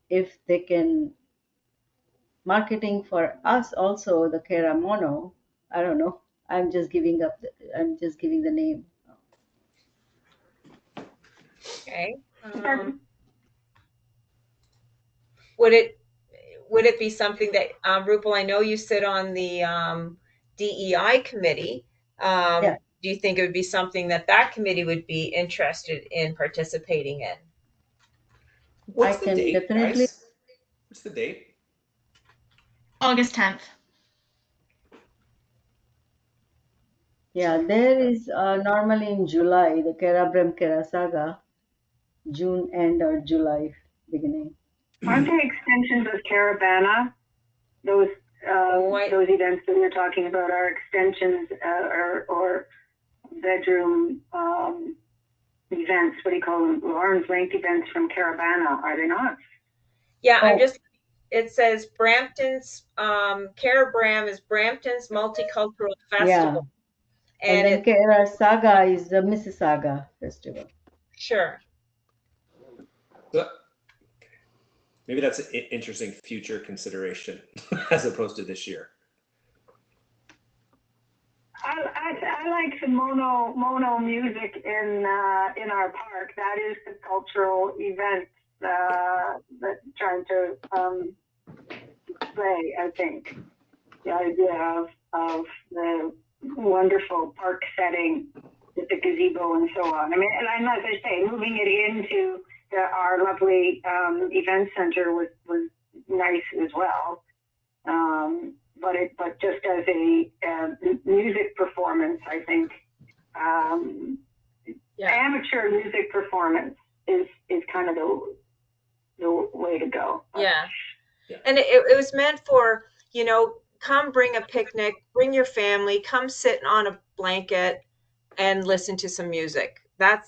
if they can marketing for us also, the Kara Mono. I don't know. I'm just giving the name. Okay. Would it be something that Rupal, I know you sit on the DEI committee. Yeah. Do you think it would be something that committee would be interested in participating in? What's the date, guys? What's the date? August 10th. Yeah, there is normally in July, the Kara Bram Kara Saga, June end or July beginning. Aren't they extensions of Caravana? Those events that you're talking about are extensions or bedroom events. What do you call them? Arm's length events from Caravana, are they not? Yeah, it says Brampton's, Carabram is Brampton's Multicultural Yeah. Festival. And then Kera Saga is the Mississauga Festival. Sure. Maybe that's an interesting future consideration as opposed to this year. I like the mono music in our park. That is the cultural event that's trying to play. I think the idea of the wonderful park setting with the gazebo and so on. I mean, and as I say, moving it into our lovely event center was nice as well. But just as a music performance, I think amateur music performance is kind of the way to go. Yeah. And it was meant for, you know, come bring a picnic, bring your family, come sit on a blanket and listen to some music. That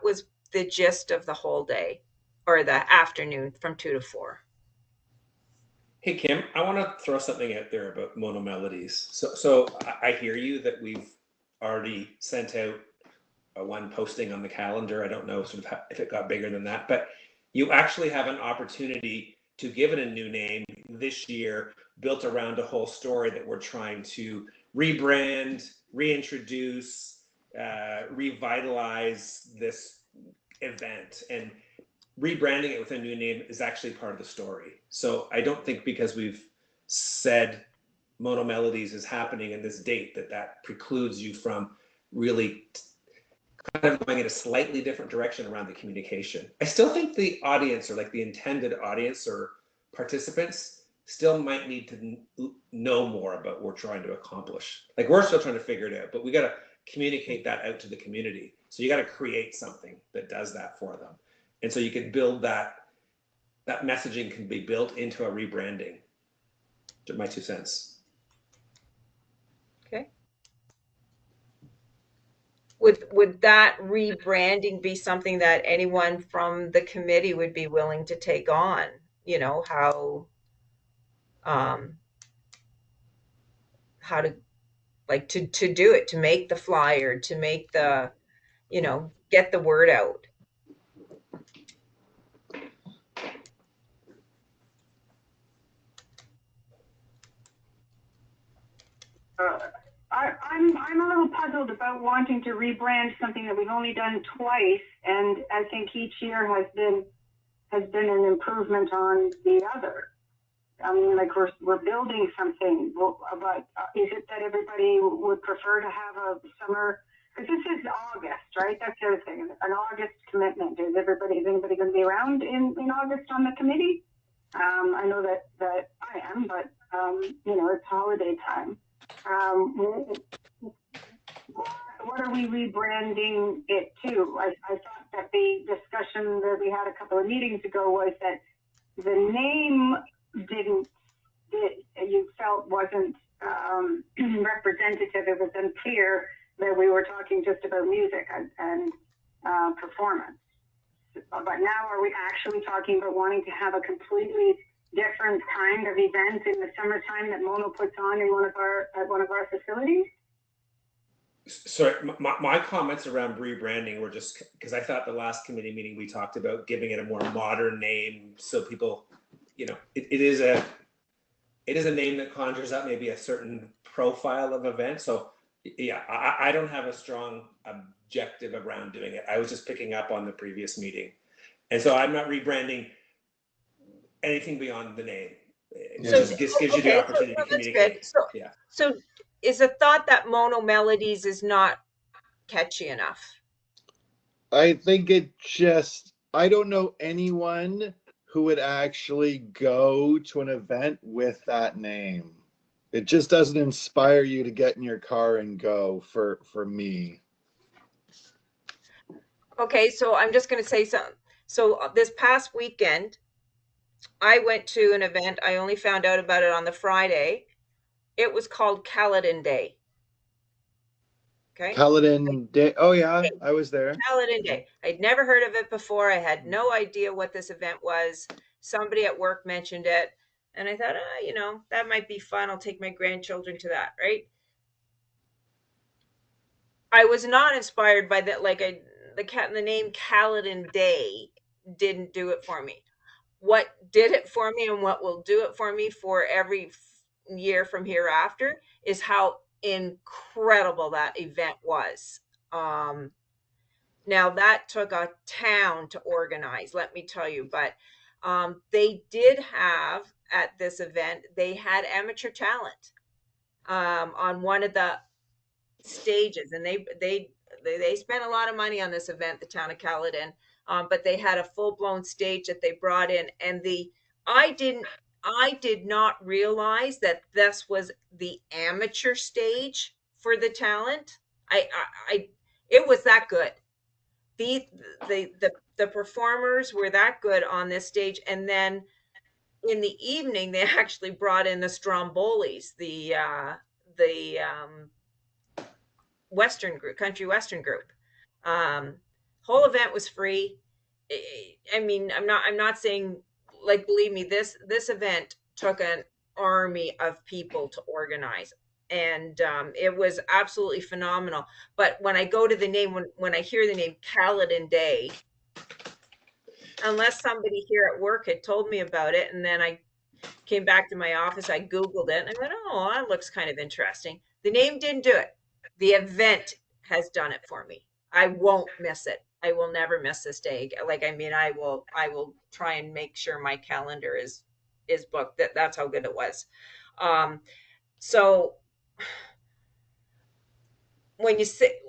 was the gist of the whole day, or the afternoon from 2 to 4. Hey, Kim, I want to throw something out there about Mono Melodies. So I hear you that we've already sent out one posting on the calendar. I don't know sort of if it got bigger than that, but you actually have an opportunity to give it a new name this year, built around a whole story that we're trying to rebrand, reintroduce, revitalize this event. And rebranding it with a new name is actually part of the story. So I don't think because we've said Mono Melodies is happening in this date that precludes you from really kind of going in a slightly different direction around the communication. I still think the audience, or like the intended audience or participants, still might need to know more about what we're trying to accomplish. Like, we're still trying to figure it out, but we got to communicate that out to the community. So you got to create something that does that for them. And so you can build that messaging can be built into a rebranding. My 2 cents. Okay. Would that rebranding be something that anyone from the committee would be willing to take on? You know, how to, like, to do it, to make the flyer, to make the, you know, get the word out. I'm a little puzzled about wanting to rebrand something that we've only done twice, and I think each year has been an improvement on the other. I mean, like, we're building something, but is it that everybody would prefer to have a summer? Because this is August, right? That's the other thing. An August commitment. Is anybody going to be around in August on the committee? I know that I am, but you know, it's holiday time. What are we rebranding it to? I thought that the discussion that we had a couple of meetings ago was that the name you felt wasn't representative. It was unclear that we were talking just about music and performance. But now, are we actually talking about wanting to have a completely different kind of event in the summertime that Mono puts on in one of our facilities? Sorry, my comments around rebranding were just because I thought the last committee meeting we talked about giving it a more modern name, so people, you know, it is a name that conjures up maybe a certain profile of event. So yeah, I don't have a strong objective around doing it. I was just picking up on the previous meeting, and so I'm not rebranding anything beyond the name. It just gives you the opportunity to communicate. So is a thought that Mono Melodies is not catchy enough? I think I don't know anyone who would actually go to an event with that name. It just doesn't inspire you to get in your car and go for me. Okay, so I'm just going to say something. So this past weekend, I went to an event. I only found out about it on the Friday. It was called Caledon Day. Okay. Caledon Day. Oh yeah, I was there. Caledon Day. I'd never heard of it before. I had no idea what this event was. somebody at work mentioned it, and I thought, you know, that might be fun. I'll take my grandchildren to that, right? I was not inspired by that. Like the name Caledon Day didn't do it for me. What did it for me, and what will do it for me for every year from hereafter, is how incredible that event was. Now that took a town to organize, let me tell you, but they did have at this event, they had amateur talent on one of the stages, and they spent a lot of money on this event, the town of Caledon, but they had a full-blown stage that they brought in, and I did not realize that this was the amateur stage for the talent. It was that good. The performers were that good on this stage, and then in the evening they actually brought in the Strombolis, the Western group, country Western group. Whole event was free. I mean, I'm not saying, like, believe me, this event took an army of people to organize, and it was absolutely phenomenal. But when I go to the name, when I hear the name Caledon Day, unless somebody here at work had told me about it, and then I came back to my office, I Googled it, and I went, oh, that looks kind of interesting. The name didn't do it. The event has done it for me. I won't miss it. I will never miss this day. Like, I mean, I will try and make sure my calendar is booked. That's how good it was. So when you say,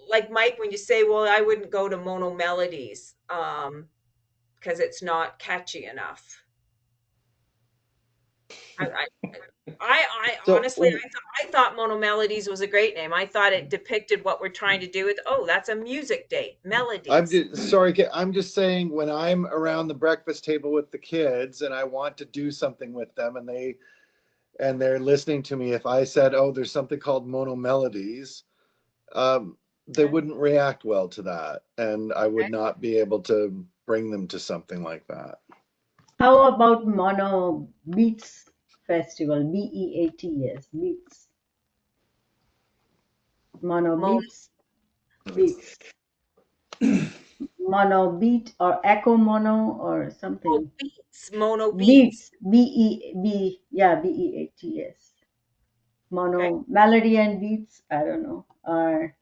like Mike, when you say, well, I wouldn't go to Mono Melodies because it's not catchy enough. I So honestly, I thought Mono Melodies was a great name. I thought it depicted what we're trying to do with, oh, that's a music day, melodies. sorry, I'm just saying, when I'm around the breakfast table with the kids and I want to do something with them, and they're listening to me, if I said, oh, there's something called Mono Melodies, they wouldn't react well to that, and I would not be able to bring them to something like that. How about Mono Beats Festival? BEATS, Beats. Mono Beats. Mono Beat or Echo Mono or something. Oh, Beats, Mono Beats. BEATS. Mono Melody and Beats, I don't know. Or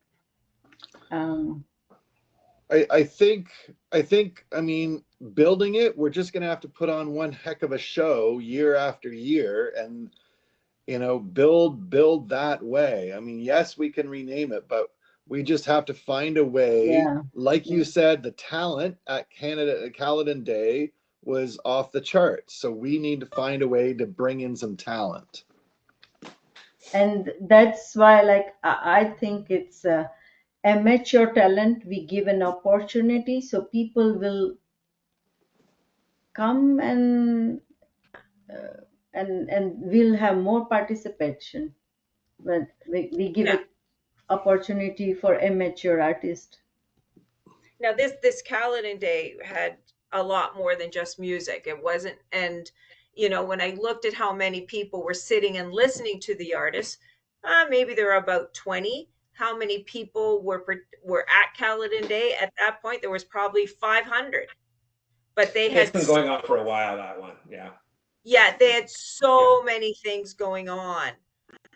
I think, I mean, building it, we're just going to have to put on one heck of a show year after year, and, you know, build that way. I mean, yes, we can rename it, but we just have to find a way. Like you said, the talent at Caledon Day was off the charts. So we need to find a way to bring in some talent. And that's why, like, I think it's amateur talent. We give an opportunity so people will come and we'll have more participation. But we give it opportunity for amateur artists. Now this Caledon Day had a lot more than just music. It wasn't, and you know, when I looked at how many people were sitting and listening to the artists, maybe there were about 20. How many people were at Caledon Day? At that point, there was probably 500. But they had, it's been going on for a while, that one. Yeah. Yeah, they had so many things going on.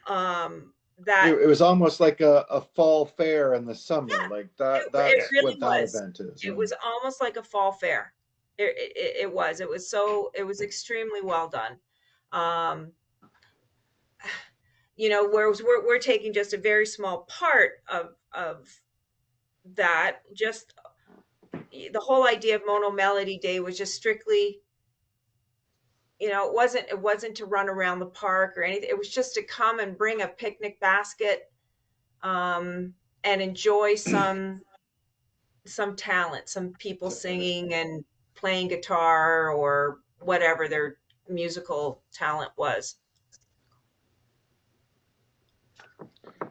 That it was almost like a fall fair in the summer. Like that's really what that event is. It was almost like a fall fair. It was extremely well done. You know, whereas we're taking just a very small part of that. Just the whole idea of Mono Melody Day was just strictly, you know, it wasn't to run around the park or anything. It was just to come and bring a picnic basket and enjoy some talent, some people singing and playing guitar or whatever their musical talent was.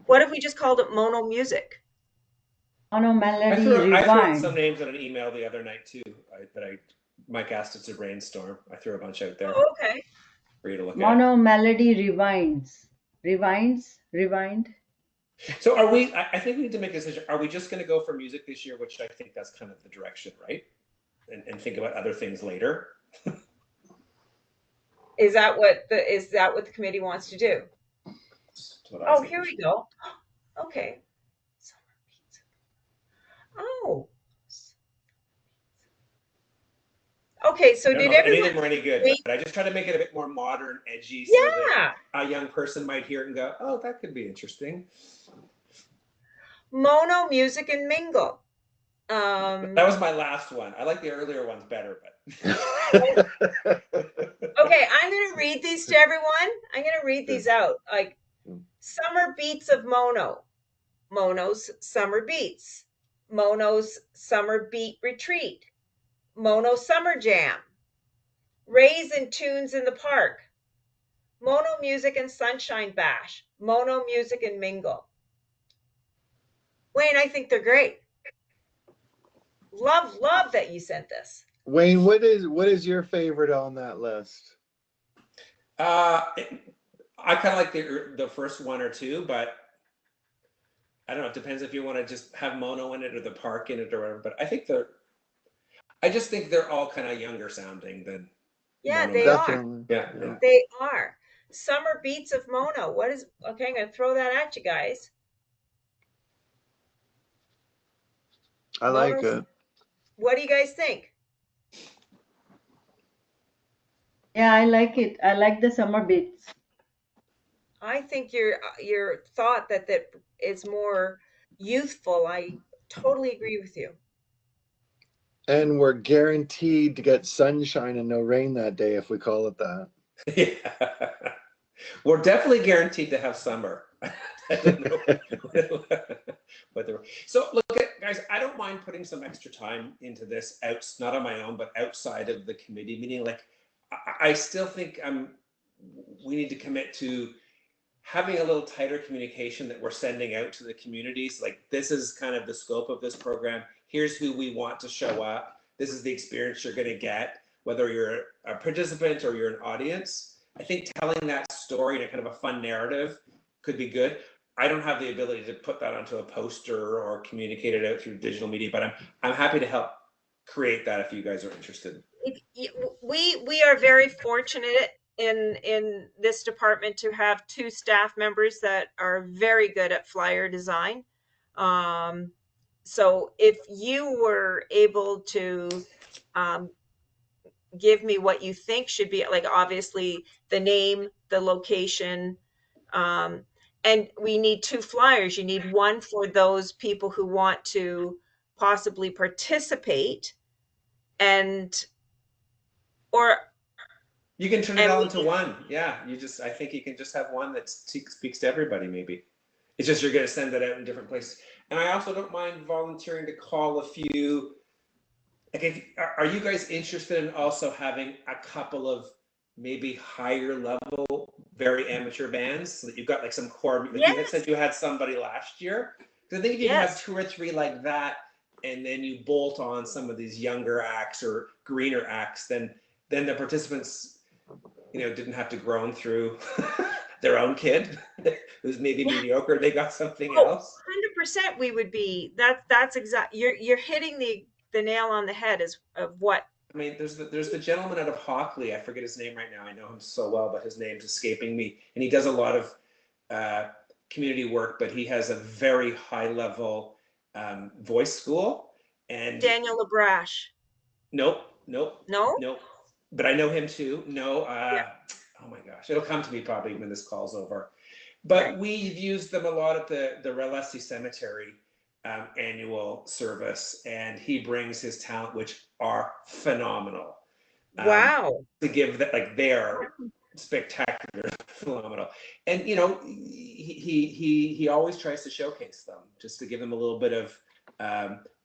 What if we just called it Mono Music? Mono Melody I threw Rewind. some names in an email the other night too that I Mike asked it to brainstorm. I threw a bunch out there Oh, okay. for you to look at. Mono melody rewinds. Rewind. So are we, I think we need to make a decision. Are we just going to go for music this year, which I think that's kind of the direction, right? And think about other things later. Is that what the committee wants to do? That's what I Oh, think. here we go. Okay. Oh. Okay, so I don't did know if any of everyone? them were any good, Wait. but I just try to make it a bit more modern, edgy, so that Yeah. a young person might hear it and go, "Oh, that could be interesting." Mono, music, and mingle. That was my last one. I like the earlier ones better, but Okay, I'm going to read these to everyone. I'm going to read these out. Like Summer Beats of Mono. Mono's Summer Beats. Mono's Summer Beat Retreat. Mono Summer Jam. Rays and Tunes in the Park. Mono Music and Sunshine Bash. Mono Music and Mingle. Wayne, I think they're great. Love that you sent this. Wayne, what is your favorite on that list? I kind of like the first one or two, but I don't know. It depends if you want to just have mono in it or the park in it or whatever. But I just think they're all kind of younger sounding than. Yeah, mono. they Definitely. Yeah. They are. Summer Beats of Mono. Okay, I'm going to throw that at you guys. I like Mono's- it. What do you guys think? Yeah, I like it. I like the summer beats. I think your thought that is more youthful. I totally agree with you. And we're guaranteed to get sunshine and no rain that day if we call it that. Yeah. We're definitely guaranteed to have summer. I don't know whether. So look, guys, I don't mind putting some extra time into this not on my own, but outside of the committee meeting. Like, I still think we need to commit to having a little tighter communication that we're sending out to the communities. Like, this is kind of the scope of this program. Here's who we want to show up. This is the experience you're going to get, whether you're a participant or you're an audience. I think telling that story in a kind of a fun narrative could be good. I don't have the ability to put that onto a poster or communicate it out through digital media, but I'm happy to help create that if you guys are interested. We are very fortunate in this department to have two staff members that are very good at flyer design. So if you were able to give me what you think should be, like, obviously the name, the location, and we need two flyers. You need one for those people who want to possibly participate, or you can turn it all into one. Yeah, I think you can just have one that speaks to everybody. Maybe it's just you're going to send it out in different places. And I also don't mind volunteering to call a few. Like, are you guys interested in also having a couple of maybe higher level, very amateur bands, so that you've got like some core? Like, you had said you had somebody last year. Because I think if you have two or three like that, and then you bolt on some of these younger acts or greener acts, then the participants, didn't have to groan through their own kid who's maybe mediocre. They got something else. 100% we would be. That's exact. You're hitting the nail on the head of what. I mean, there's the gentleman out of Hockley. I forget his name right now. I know him so well, but his name's escaping me. And he does a lot of community work, but he has a very high level voice school. And Daniel LaBrache. Nope. No. But I know him too. No. Oh my gosh, it'll come to me probably when this call's over. But we've used them a lot at the Relesi Cemetery annual service, and he brings his talent, which are phenomenal. Wow. To give that, like, they're spectacular, phenomenal. And he always tries to showcase them, just to give them a little bit of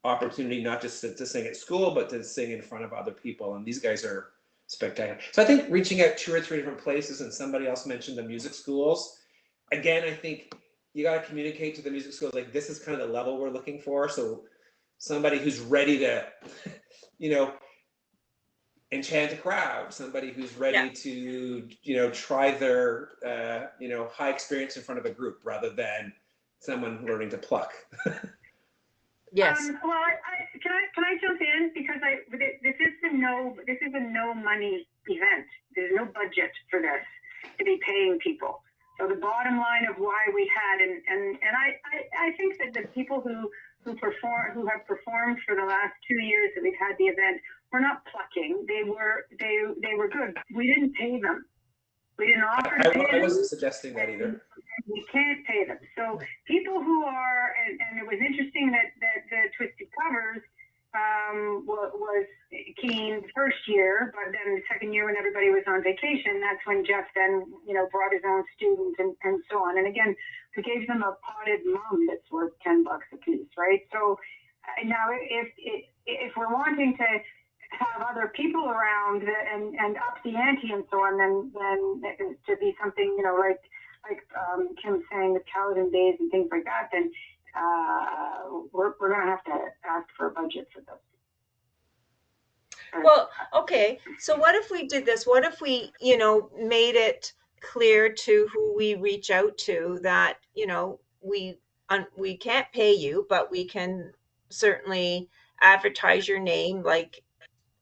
opportunity, not just to sing at school, but to sing in front of other people. And these guys are spectacular. So I think reaching out 2 or 3 different places, and somebody else mentioned the music schools. Again, I think you got to communicate to the music schools, like, this is kind of the level we're looking for. So somebody who's ready to, enchant a crowd, somebody who's ready Yeah. to, try their, high experience in front of a group rather than someone learning to pluck. Yes. Well, can I jump in, because this is a no money event. There's no budget for this to be paying people. So the bottom line of why we had and I think that the people who have performed for the last 2 years that we've had the event were not plucking. They were good. We didn't pay them. We didn't offer to pay them. I wasn't suggesting that either. We can't pay them. So people who are, and it was interesting that the Twisted Covers was keen the first year, but then the second year when everybody was on vacation, that's when Jeff then, brought his own students and so on. And again, we gave them a potted mum that's worth $10 a piece, right? So now if we're wanting to have other people around and up the ante and so on, then to be something, like Kim's saying with Caledon Days and things like that, then we're going to have to ask for a budget for this. Well, okay. So what if we did this? What if we, made it clear to who we reach out to that, we can't pay you, but we can certainly advertise your name, like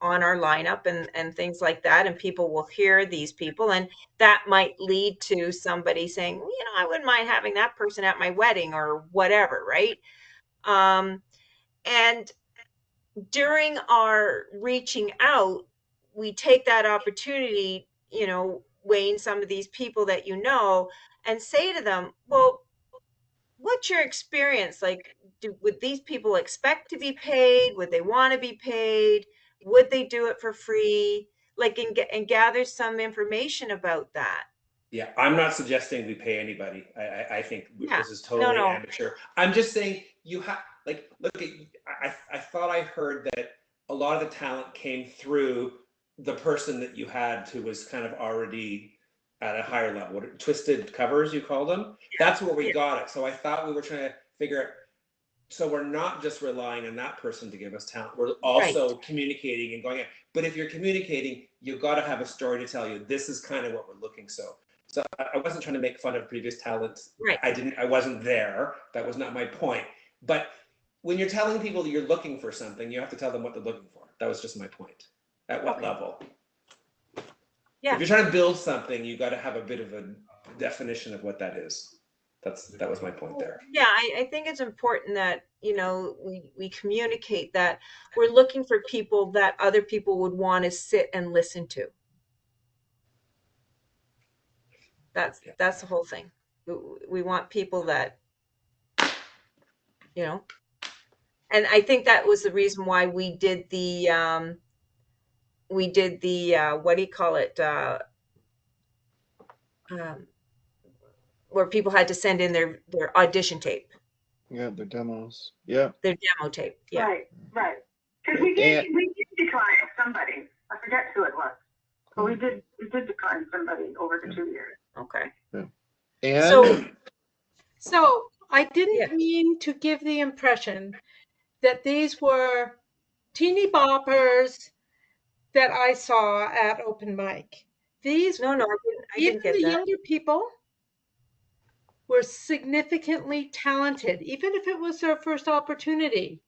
on our lineup and things like that, and people will hear these people, and that might lead to somebody saying, I wouldn't mind having that person at my wedding or whatever, right? And during our reaching out, we take that opportunity, Wayne, some of these people that and say to them, well, what's your experience? Like, would these people expect to be paid? Would they want to be paid? Would they do it for free? Like, and gather some information about that. Yeah, I'm not suggesting we pay anybody. I think this is totally No. amateur. I'm just saying you have, look at, I thought I heard that a lot of the talent came through the person that you had who was kind of already at a higher level. What, Twisted Covers, you call them? That's where we got it. So I thought we were trying to figure out, so we're not just relying on that person to give us talent. We're also communicating and going in. But if you're communicating, you've got to have a story to tell you. This is kind of what we're looking. So I wasn't trying to make fun of previous talent. Right. I wasn't there. That was not my point. But when you're telling people that you're looking for something, you have to tell them what they're looking for. That was just my point. At what level? Yeah. If you're trying to build something, you got to have a bit of a definition of what that is. That was my point there. Yeah, I think it's important that, we communicate that we're looking for people that other people would want to sit and listen to. That's the whole thing. We want people that, and I think that was the reason why we did the what do you call it? Where people had to send in their audition tape. Yeah, the demos. Yeah. Their demo tape. Yeah. Right. Because we did decline somebody. I forget who it was. But we did decline somebody over the 2 years. Okay. Yeah. And So I didn't mean to give the impression that these were teeny boppers that I saw at open mic. These No, I even didn't get the that. younger people were significantly talented, even if it was their first opportunity.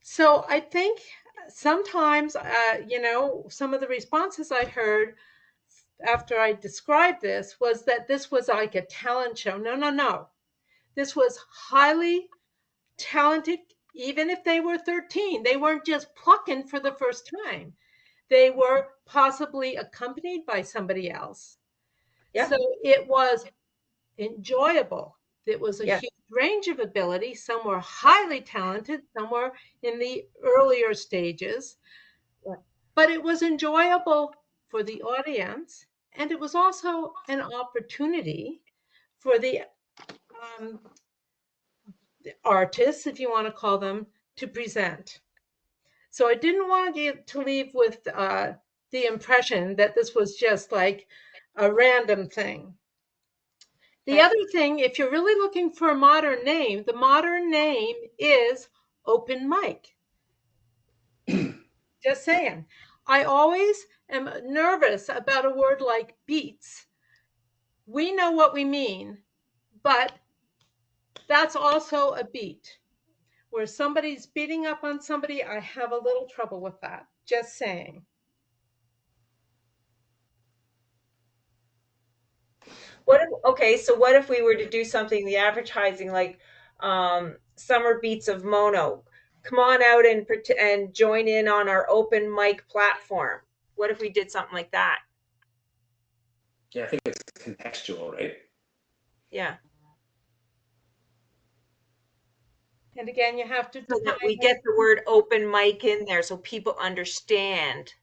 So I think sometimes, some of the responses I heard after I described this was that this was like a talent show. No. This was highly talented, even if they were 13. They weren't just plucking for the first time. They were possibly accompanied by somebody else. Yeah. So it was enjoyable. It was a Yeah. huge range of ability. Some were highly talented, some were in the earlier stages. Yeah. But it was enjoyable for the audience, and it was also an opportunity for the artists, if you want to call them, to present. So I didn't want you to leave with the impression that this was just like a random thing. The other thing, if you're really looking for a modern name, the modern name is Open Mic. Just saying. I always am nervous about a word like beats. We know what we mean, but that's also a beat. Where somebody's beating up on somebody, I have a little trouble with that. Just saying. So what if we were to do something, the advertising, like Summer Beats of Mono? Come on out and join in on our open mic platform. What if we did something like that? Yeah, I think it's contextual, right? Yeah. And again, you have to So that we define get the word open mic in there so people understand.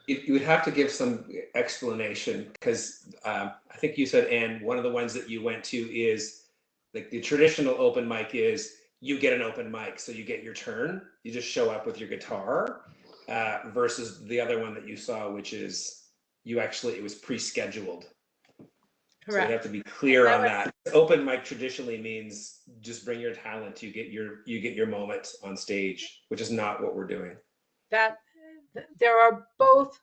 You would have to give some explanation, because I think you said, Anne, one of the ones that you went to is like the traditional open mic is you get an open mic, so you get your turn, you just show up with your guitar, versus the other one that you saw, which is it was pre-scheduled. So you have to be clear on that. Open mic traditionally means just bring your talent, you get your moment on stage, which is not what we're doing. that there are both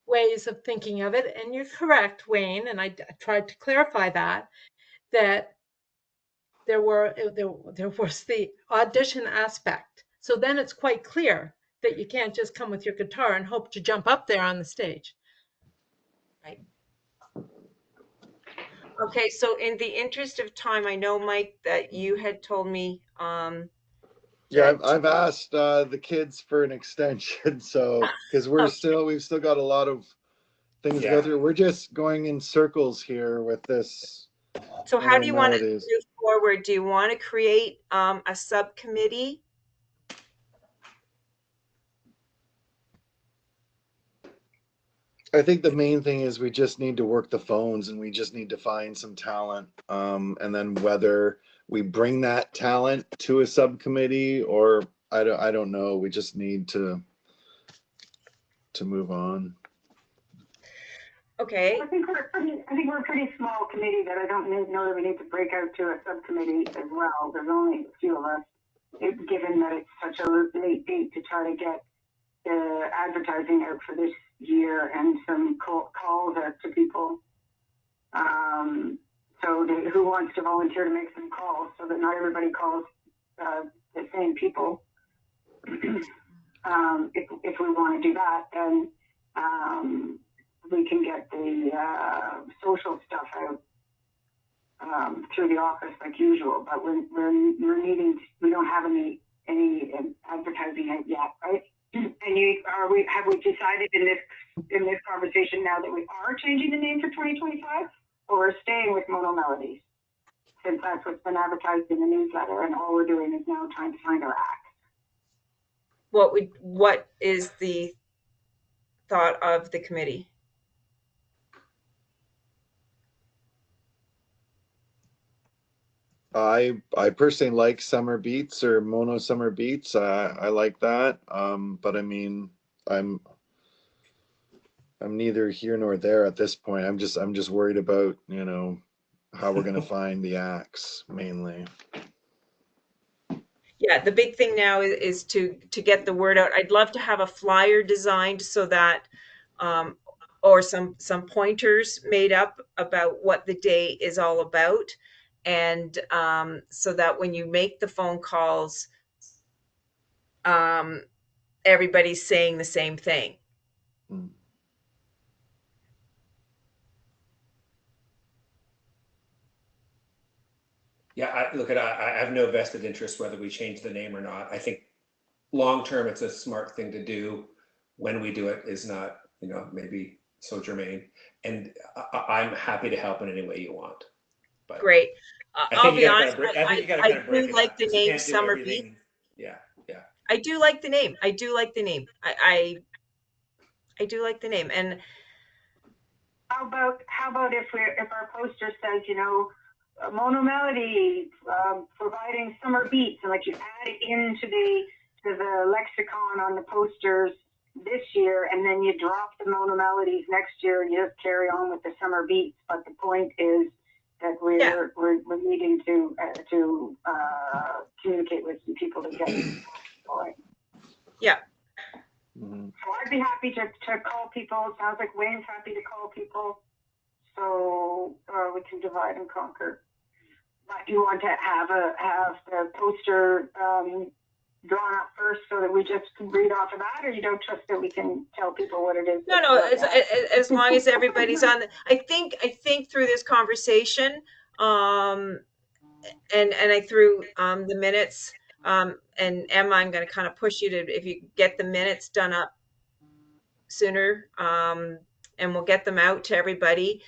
ways of thinking of it, and you're correct, Wayne, and I tried to clarify that there was the audition aspect. So then it's quite clear that you can't just come with your guitar and hope to jump up there on the stage. Right. Okay, so in the interest of time, I know, Mike, that you had told me Yeah, I've asked the kids for an extension, so because we've still got a lot of things to go through. We're just going in circles here with this. So how do you want to move forward? Do you want to create a subcommittee? I think the main thing is we just need to work the phones, and we just need to find some talent, and then whether we bring that talent to a subcommittee or I don't know. We just need to move on. Okay. I think we're a pretty small committee that I don't know that we need to break out to a subcommittee as well. There's only a few of us, given that it's such a late date to try to get the advertising out for this year and some calls out to people. So who wants to volunteer to make some calls so that not everybody calls the same people? If we want to do that, then we can get the social stuff out through the office like usual. But we don't have any advertising out yet, right? And have we decided in this conversation now that we are changing the name for 2025, or we're staying with Mono Melodies, since that's what's been advertised in the newsletter, and all we're doing is now trying to find our act? What is the thought of the committee? I personally like Summer Beats or Mono Summer Beats. I like that. But I mean, I'm neither here nor there at this point. I'm just worried about, how we're gonna find the acts mainly. Yeah, the big thing now is to get the word out. I'd love to have a flyer designed so that or some pointers made up about what the day is all about, and so that when you make the phone calls, everybody's saying the same thing. Yeah, I have no vested interest whether we change the name or not. I think long term it's a smart thing to do. When we do it is not, maybe so germane. And I'm happy to help in any way you want. But great. I'll be honest. I do like the name Summer Beat. Yeah. I do like the name. I do like the name. I do like the name. And how about if our poster says, Mono Melody providing summer beats, and like you add it into the lexicon on the posters this year, and then you drop the Mono Melodies next year, and you just carry on with the summer beats. But the point is that we're needing to communicate with some people to get it. Yeah. Mhm. So I'd be happy to call people. It sounds like Wayne's happy to call people. So we can divide and conquer. But you want to have the poster drawn up first so that we just can read off of that, or you don't trust that we can tell people what it is? No, as long as everybody's on. I think through this conversation, and I through the minutes, and Emma, I'm going to kind of push you to, if you get the minutes done up sooner, and we'll get them out to everybody.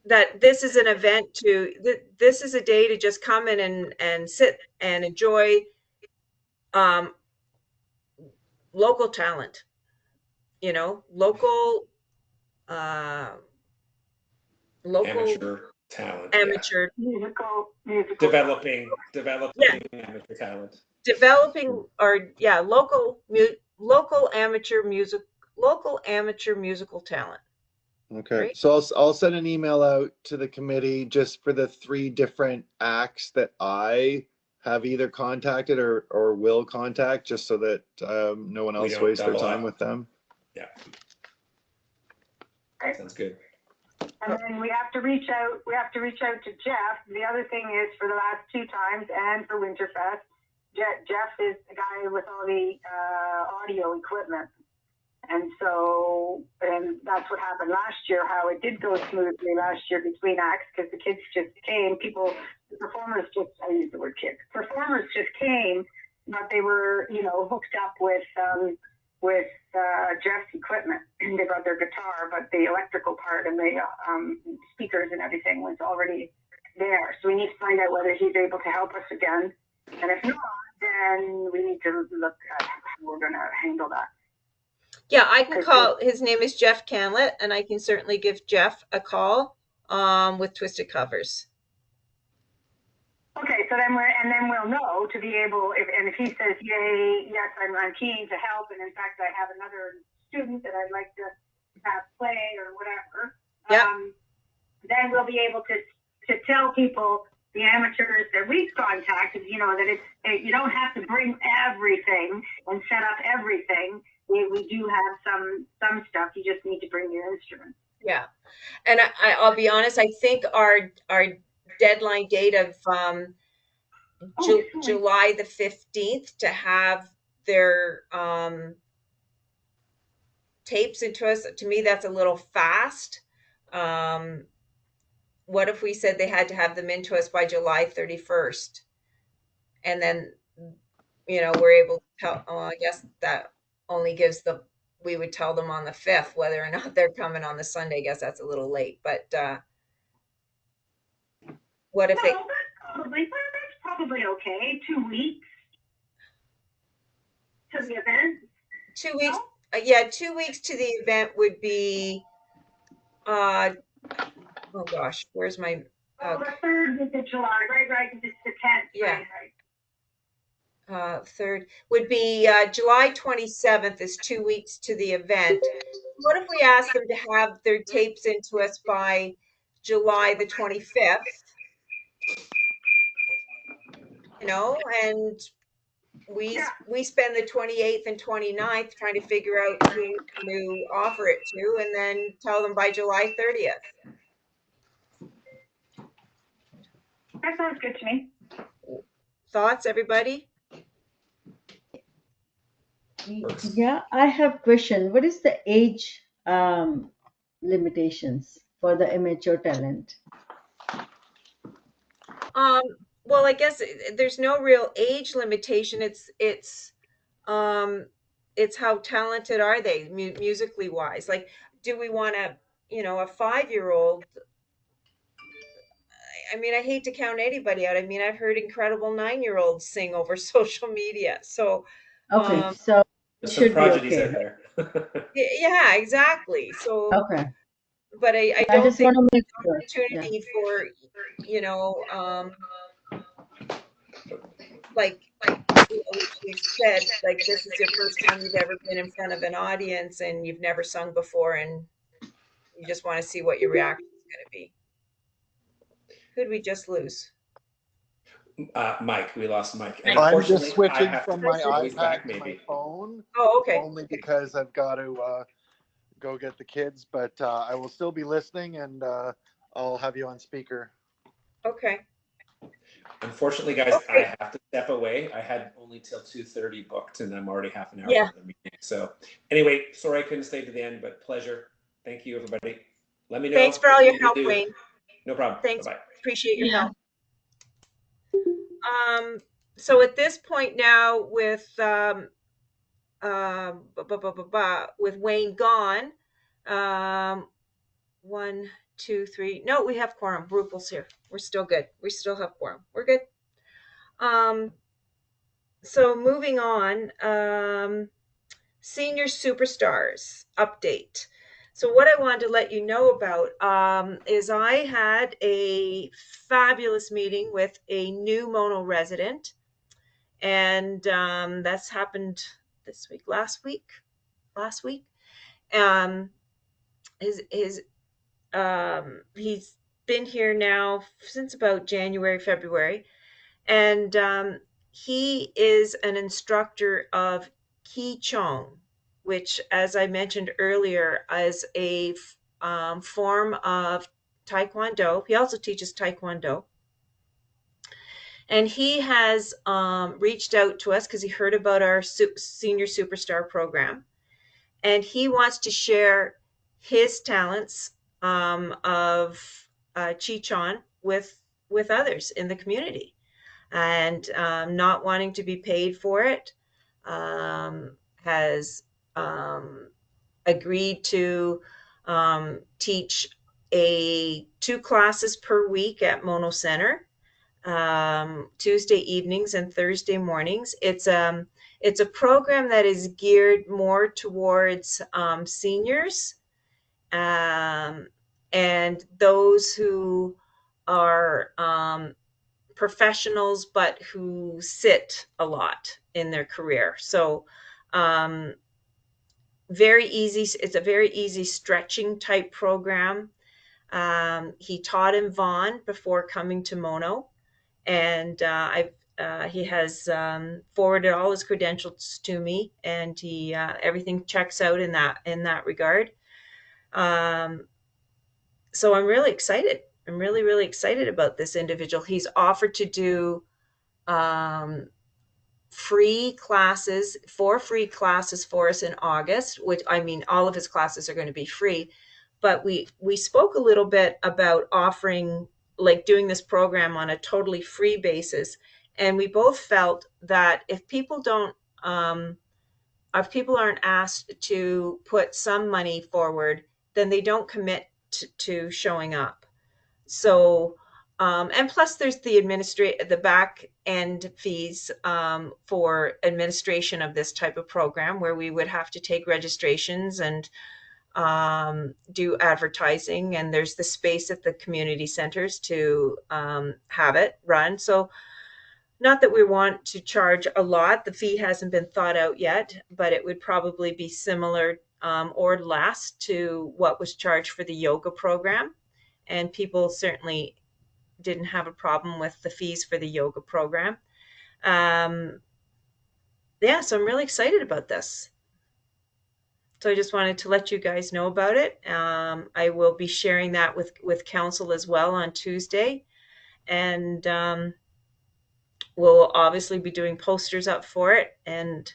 That this is an event to, this is a day to just come in and sit and enjoy local talent, local Amateur talent. amateur, musical Developing yeah, amateur talent. developing, or yeah, local amateur musical talent. Okay, Right. so I'll send an email out to the committee just for the 3 different acts that I have either contacted or will contact, just so that no one We else don't wastes their double time up. with them. Yeah. Sounds good. And then we have to reach out. We have to reach out to Jeff. The other thing is, for the last 2 times and for Winterfest, Jeff is the guy with all the audio equipment. And so, and that's what happened last year, how it did go smoothly last year between acts, because the kids just came, the performers just, I use the word kids, performers just came, but they were, hooked up with Jeff's equipment. They brought their guitar, but the electrical part and the speakers and everything was already there. So we need to find out whether he's able to help us again. And if not, then we need to look at how we're going to handle that. Yeah, I can call. His name is Jeff Canlett, and I can certainly give Jeff a call with Twisted Covers. Okay, so then we'll know to be able, if he says, yay, yes, I'm keen to help, and in fact I have another student that I'd like to have play or whatever. Yep. Then we'll be able to tell people, the amateurs that we've contacted, that it's you don't have to bring everything and set up everything. We do have some stuff. You just need to bring your instruments. Yeah, and I'll be honest. I think our deadline date of July the 15th to have their tapes into us. To me, that's a little fast. What if we said they had to have them into us by July 31st, and then we're able to tell? Oh, I guess that only gives we would tell them on the 5th whether or not they're coming on the Sunday. I guess that's a little late, but what if that's probably okay. 2 weeks to the event. 2 weeks? Yeah, 2 weeks to the event would be. Oh gosh, where's my? The 3rd is July, right? It's the 10th. Yeah. Right. 3rd would be July 27th is 2 weeks to the event. What if we ask them to have their tapes into us by July the 25th? And we spend the 28th and 29th trying to figure out who to offer it to, and then tell them by July 30th. That sounds good to me. Thoughts, everybody? Yeah, I have question. What is the age limitations for the amateur talent? Well, I guess there's no real age limitation. It's how talented are they musically wise? Like, do we want a 5-year-old? I mean, I hate to count anybody out. I mean, I've heard incredible 9-year-olds sing over social media. So, okay, so it should be okay. Yeah, exactly. So, okay. But I don't just think want to make opportunity for like we said, like, this is your first time you've ever been in front of an audience and you've never sung before, and you just want to see what your reaction is going to be. Who'd we just lose? Mike, we lost Mike. And I'm unfortunately, just I switching have from to my go. He's back, iPad to my maybe. phone, Oh, okay. only because I've got to go get the kids. But I will still be listening, and I'll have you on speaker. Okay. Unfortunately, guys, Okay. I have to step away. I had only till 2:30 booked, and I'm already half an hour Yeah. into the meeting. So anyway, sorry I couldn't stay to the end, but pleasure. Thank you, everybody. Let me know. Thanks for all your help, Wayne. No problem. Thanks. Bye-bye. Appreciate your Yeah. help. So at this point now, with with Wayne gone, 1, 2, 3. No, we have quorum. Rupel's here. We're still good. We still have quorum. We're good. So moving on, Senior Superstars update. So what I wanted to let you know about is I had a fabulous meeting with a new Mono resident, and that's happened this week, last week. He's been here now since about January, February, and he is an instructor of Qigong, which, as I mentioned earlier, is a form of Taekwondo. He also teaches Taekwondo. And he has reached out to us because he heard about our Senior Superstar program. And he wants to share his talents of Qigong with others in the community. And not wanting to be paid for it, has agreed to teach 2 classes per week at Mono Center, Tuesday evenings and Thursday mornings. It's a program that is geared more towards seniors and those who are professionals but who sit a lot in their career. So very easy. It's a very easy stretching type program. He taught in Vaughan before coming to Mono, and he has forwarded all his credentials to me, and he everything checks out in that regard. So I'm really excited. I'm really, really excited about this individual. He's offered to do free classes, 4 free classes for us in August, which, I mean, all of his classes are going to be free. But we spoke a little bit about offering, like, doing this program on a totally free basis. And we both felt that if people aren't asked to put some money forward, then they don't commit to showing up. So, and plus there's the back end fees for administration of this type of program, where we would have to take registrations and do advertising, and there's the space at the community centers to have it run. So not that we want to charge a lot. The fee hasn't been thought out yet, but it would probably be similar or less to what was charged for the yoga program. And people certainly didn't have a problem with the fees for the yoga program. Yeah, so I'm really excited about this. So I just wanted to let you guys know about it. I will be sharing that with council as well on Tuesday. And we'll obviously be doing posters up for it. And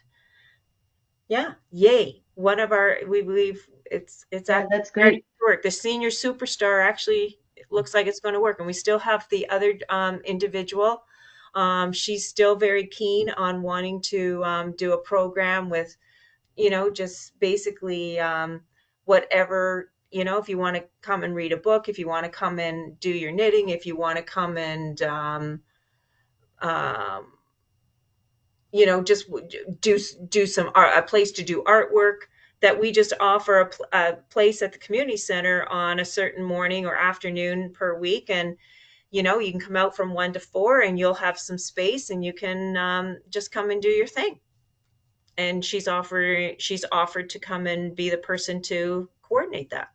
yeah, yay. One of our, we believe it's that's great. Work. The Senior Superstar actually, it looks like it's going to work. And we still have the other individual. She's still very keen on wanting to do a program with, just basically whatever, if you want to come and read a book, if you want to come and do your knitting, if you want to come and, just do some art, a place to do artwork, that we just offer a place at the community center on a certain morning or afternoon per week. And, you can come out from 1 to 4 and you'll have some space and you can just come and do your thing. And she's offered to come and be the person to coordinate that.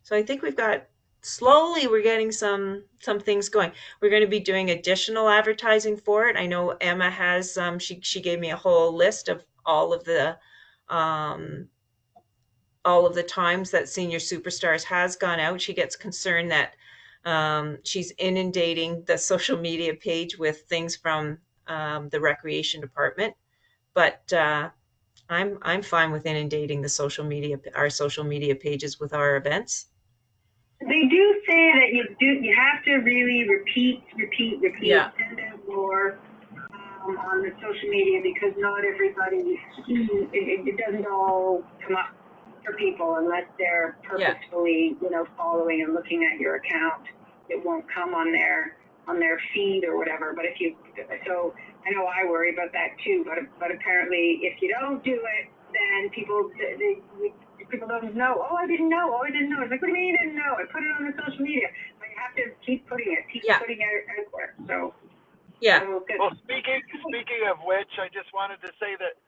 So I think we've got slowly we're getting some things going. We're going to be doing additional advertising for it. I know Emma has she gave me a whole list of all of the times that Senior Superstars has gone out. She gets concerned that she's inundating the social media page with things from the recreation department, but I'm fine with inundating our social media pages with our events. They do say that you have to really repeat, Yeah. send out more on the social media, because not everybody it doesn't all come up for people unless they're purposefully following and looking at your account. It won't come on their feed or whatever. But so I know I worry about that too. But apparently, if you don't do it, then people don't know. Oh, I didn't know. It's like, what do you mean you didn't know? I put it on the social media. But you have to keep putting it, putting it out there. So yeah. Well, speaking of which, I just wanted to say that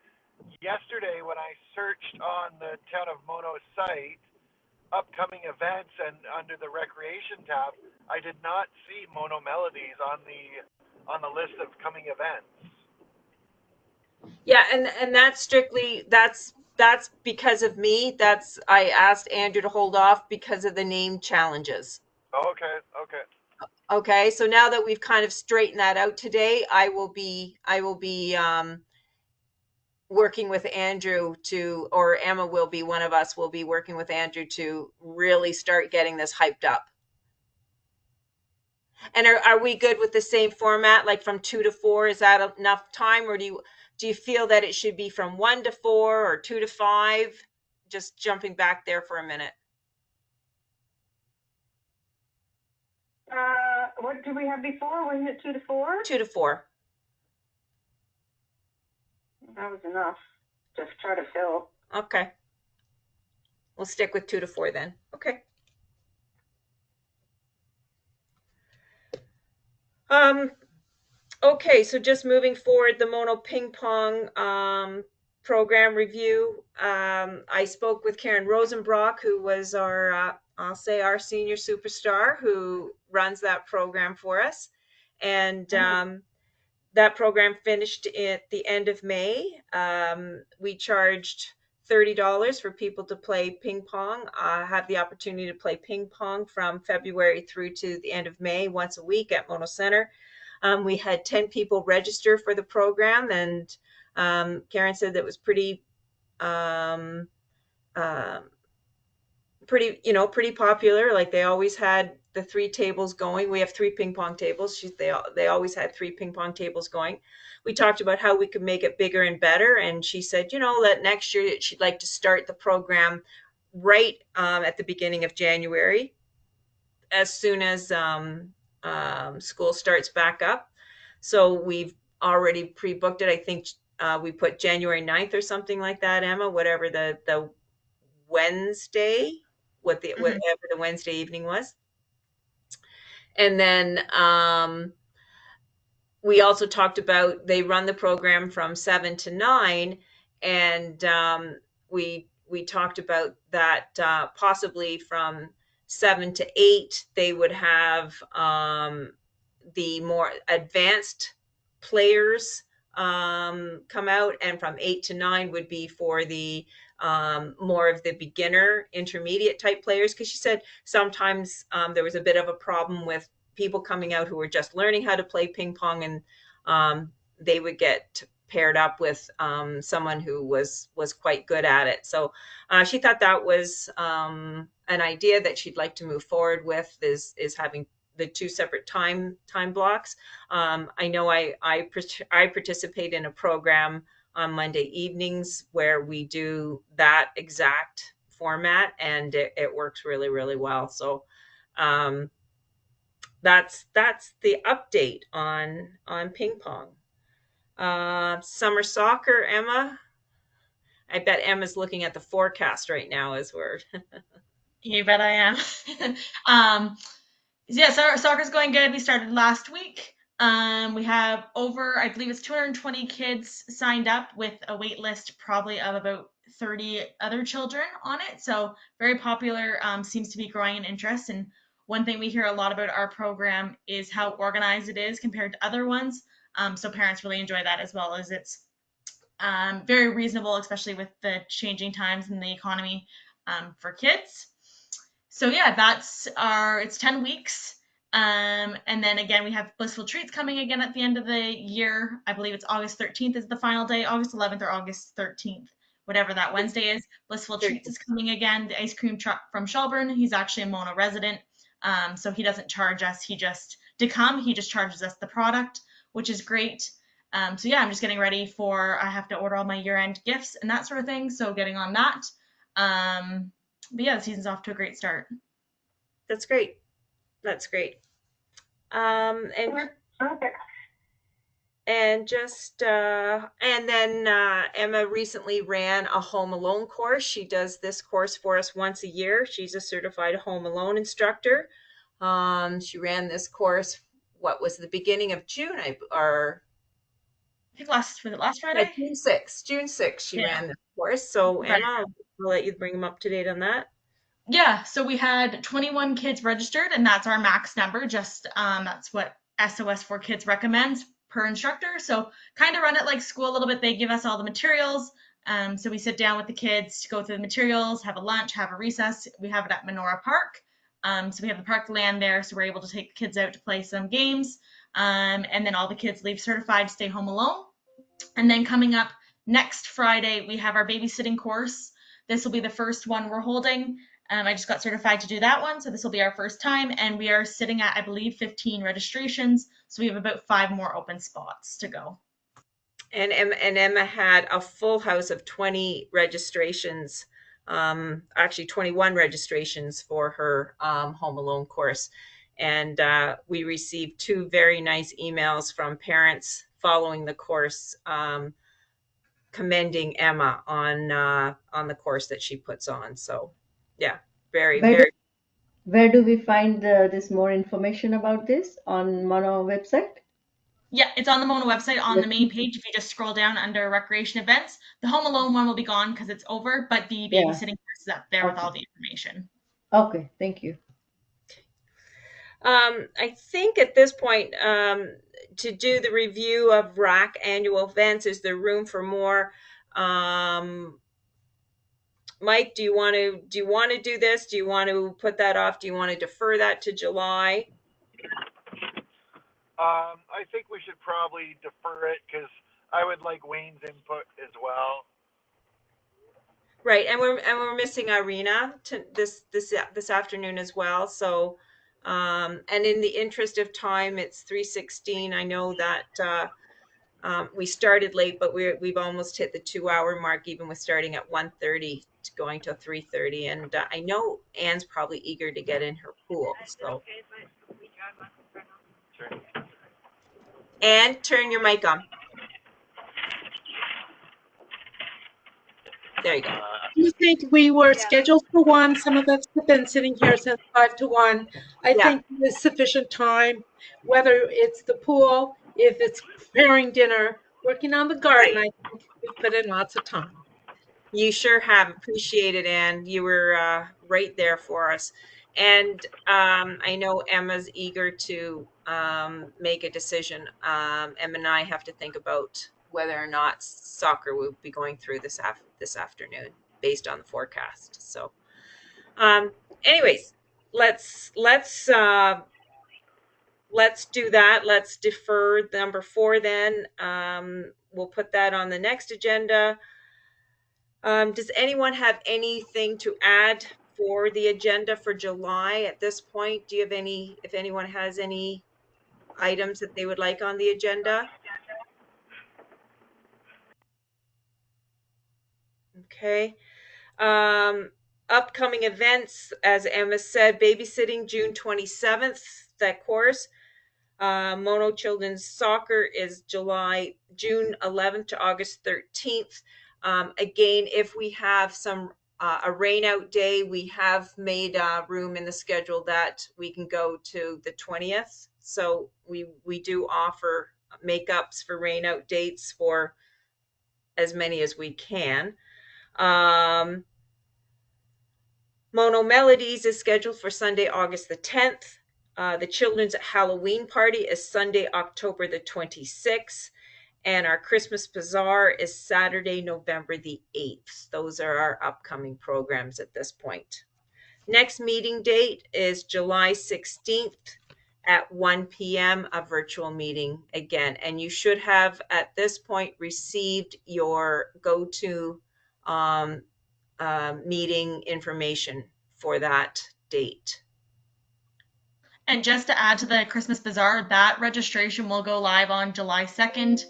yesterday when I searched on the Town of Mono site upcoming events and under the recreation tab, I did not see Mono Melodies on the list of coming events. Yeah, and that's strictly that's because of me. I asked Andrew to hold off because of the name challenges. Okay. Okay, so now that we've kind of straightened that out today, I will be working with Andrew or Emma will be, one of us will be working with Andrew to really start getting this hyped up. And are we good with the same format, like from 2 to 4? Is that enough time, or do you feel that it should be from 1 to 4 or 2 to 5? Just jumping back there for a minute. What did we have before? Wasn't it 2 to 4? 2 to 4. That was enough. Just try to fill. Okay. We'll stick with 2 to 4 then. Okay. Okay, so just moving forward, the Mono Ping Pong program review. I spoke with Karen Rosenbrock, who was our senior superstar, who runs that program for us. And that program finished at the end of May. We charged $30 for people to play ping pong, have the opportunity to play ping pong from February through to the end of May, once a week at Mono Center. We had 10 people register for the program, and Karen said that was pretty popular. Like, they always had the 3 tables going. We have 3 ping pong tables. They always had 3 ping pong tables going. We talked about how we could make it bigger and better, and she said, that next year she'd like to start the program right at the beginning of January, as soon as school starts back up. So we've already pre-booked it. I think we put January 9th or something like that, Emma, whatever the Wednesday, whatever the Wednesday evening was. And then we also talked about, they run the program from 7 to 9, and we talked about that possibly from 7 to 8 they would have the more advanced players come out, and from 8 to 9 would be for the more of the beginner intermediate type players, because she said sometimes there was a bit of a problem with people coming out who were just learning how to play ping pong, and they would get paired up with someone who was quite good at it. So she thought that was an idea that she'd like to move forward with, is having the 2 separate time blocks. I know I participate in a program on Monday evenings where we do that exact format, and it works really, really well. So that's the update on ping pong. Summer soccer, Emma. I bet Emma's looking at the forecast right now as we're. You bet I am. Yeah, soccer's going good. We started last week. We have over, I believe it's 220 kids signed up, with a wait list probably of about 30 other children on it. So very popular, seems to be growing in interest. And one thing we hear a lot about our program is how organized it is compared to other ones. So parents really enjoy that, as well as it's very reasonable, especially with the changing times in the economy for kids. So yeah, it's 10 weeks. And then again, we have Blissful Treats coming again at the end of the year. I believe it's August 13th is the final day, August 11th or August 13th, whatever that Wednesday is. Blissful Treats is coming again. The ice cream truck from Shelburne. He's actually a Mono resident. So he doesn't charge us. He just charges us the product, which is great. So yeah, I'm just getting ready I have to order all my year-end gifts and that sort of thing. So getting on that. But yeah, the season's off to a great start. That's great. And then Emma recently ran a Home Alone course. She does this course for us once a year. She's a certified Home Alone instructor. She ran this course, what was the beginning of June? I think last Friday? June 6th she ran this course. So Emma, I'll let you bring them up to date on that. Yeah, so we had 21 kids registered, and that's our max number. That's what SOS for Kids recommends per instructor. So kind of run it like school a little bit. They give us all the materials. So we sit down with the kids to go through the materials, have a lunch, have a recess. We have it at Menora Park. So we have the park land there, so we're able to take the kids out to play some games. And then all the kids leave certified to stay home alone. And then coming up next Friday, we have our babysitting course. This will be the first one we're holding. I just got certified to do that one, so this will be our first time, and we are sitting at, I believe, 15 registrations, so we have about 5 more open spots to go. And Emma had a full house of 20 registrations, actually 21 registrations for her Home Alone course, and we received 2 very nice emails from parents following the course, commending Emma on the course that she puts on. So yeah, very. Where do we find this more information about this on Mono website? Yeah, it's on the Mono website on the main page. If you just scroll down under recreation events, the Home Alone one will be gone because it's over, but the babysitting course is up there with all the information. Okay, thank you. I think at this point, to do the review of RAC annual events, is there room for more? Mike, do you want to do this? Do you want to put that off? Do you want to defer that to July? I think we should probably defer it because I would like Wayne's input as well. Right, and we're missing Irina this afternoon as well. So, and in the interest of time, it's 3:16. I know that we started late, but we've almost hit the 2-hour mark, even with starting at 1:30 to going till 3:30. And I know Anne's probably eager to get in her pool. So, Anne, turn your mic on. There you go. I think we were scheduled for 1. Some of us have been sitting here since 5 to 1. I think there's sufficient time, whether it's the pool, if it's preparing dinner, working on the garden. I think we've put in lots of time. You sure have. Appreciated, Anne. You were right there for us. And I know Emma's eager to make a decision. Emma and I have to think about whether or not soccer will be going through this afternoon based on the forecast. So anyways, let's do that. Let's defer number 4 then. We'll put that on the next agenda. Does anyone have anything to add for the agenda for July at this point? Do you have if anyone has any items that they would like on the agenda? Okay. Upcoming events, as Emma said, babysitting June 27th, that course. Mono Children's Soccer is June 11th to August 13th. Again, if we have a rain out day, we have made room in the schedule that we can go to the 20th. So we do offer makeups for rain out dates for as many as we can. Mono Melodies is scheduled for Sunday, August the 10th. The Children's Halloween Party is Sunday, October the 26th. And our Christmas Bazaar is Saturday, November the 8th. Those are our upcoming programs at this point. Next meeting date is July 16th at 1 p.m., a virtual meeting again. And you should have at this point received your go-to meeting information for that date. And just to add to the Christmas Bazaar, that registration will go live on July 2nd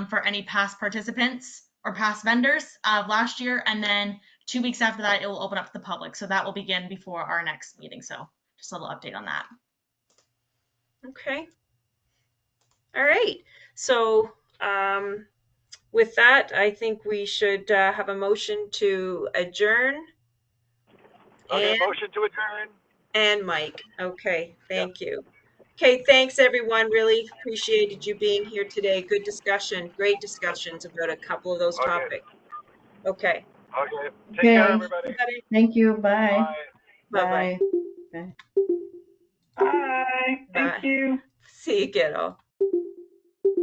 for any past participants or past vendors of last year. And then 2 weeks after that, it will open up to the public. So that will begin before our next meeting. So just a little update on that. Okay. All right. So with that, I think we should have a motion to adjourn. Okay, motion to adjourn. And Mike. Okay, thank you. Okay, thanks everyone. Really appreciated you being here today. Good discussion, great discussions about a couple of those topics. Okay. Okay. Take care, everybody. Thank you. Bye. Bye. Bye. Bye. Thank you. See you, kiddo.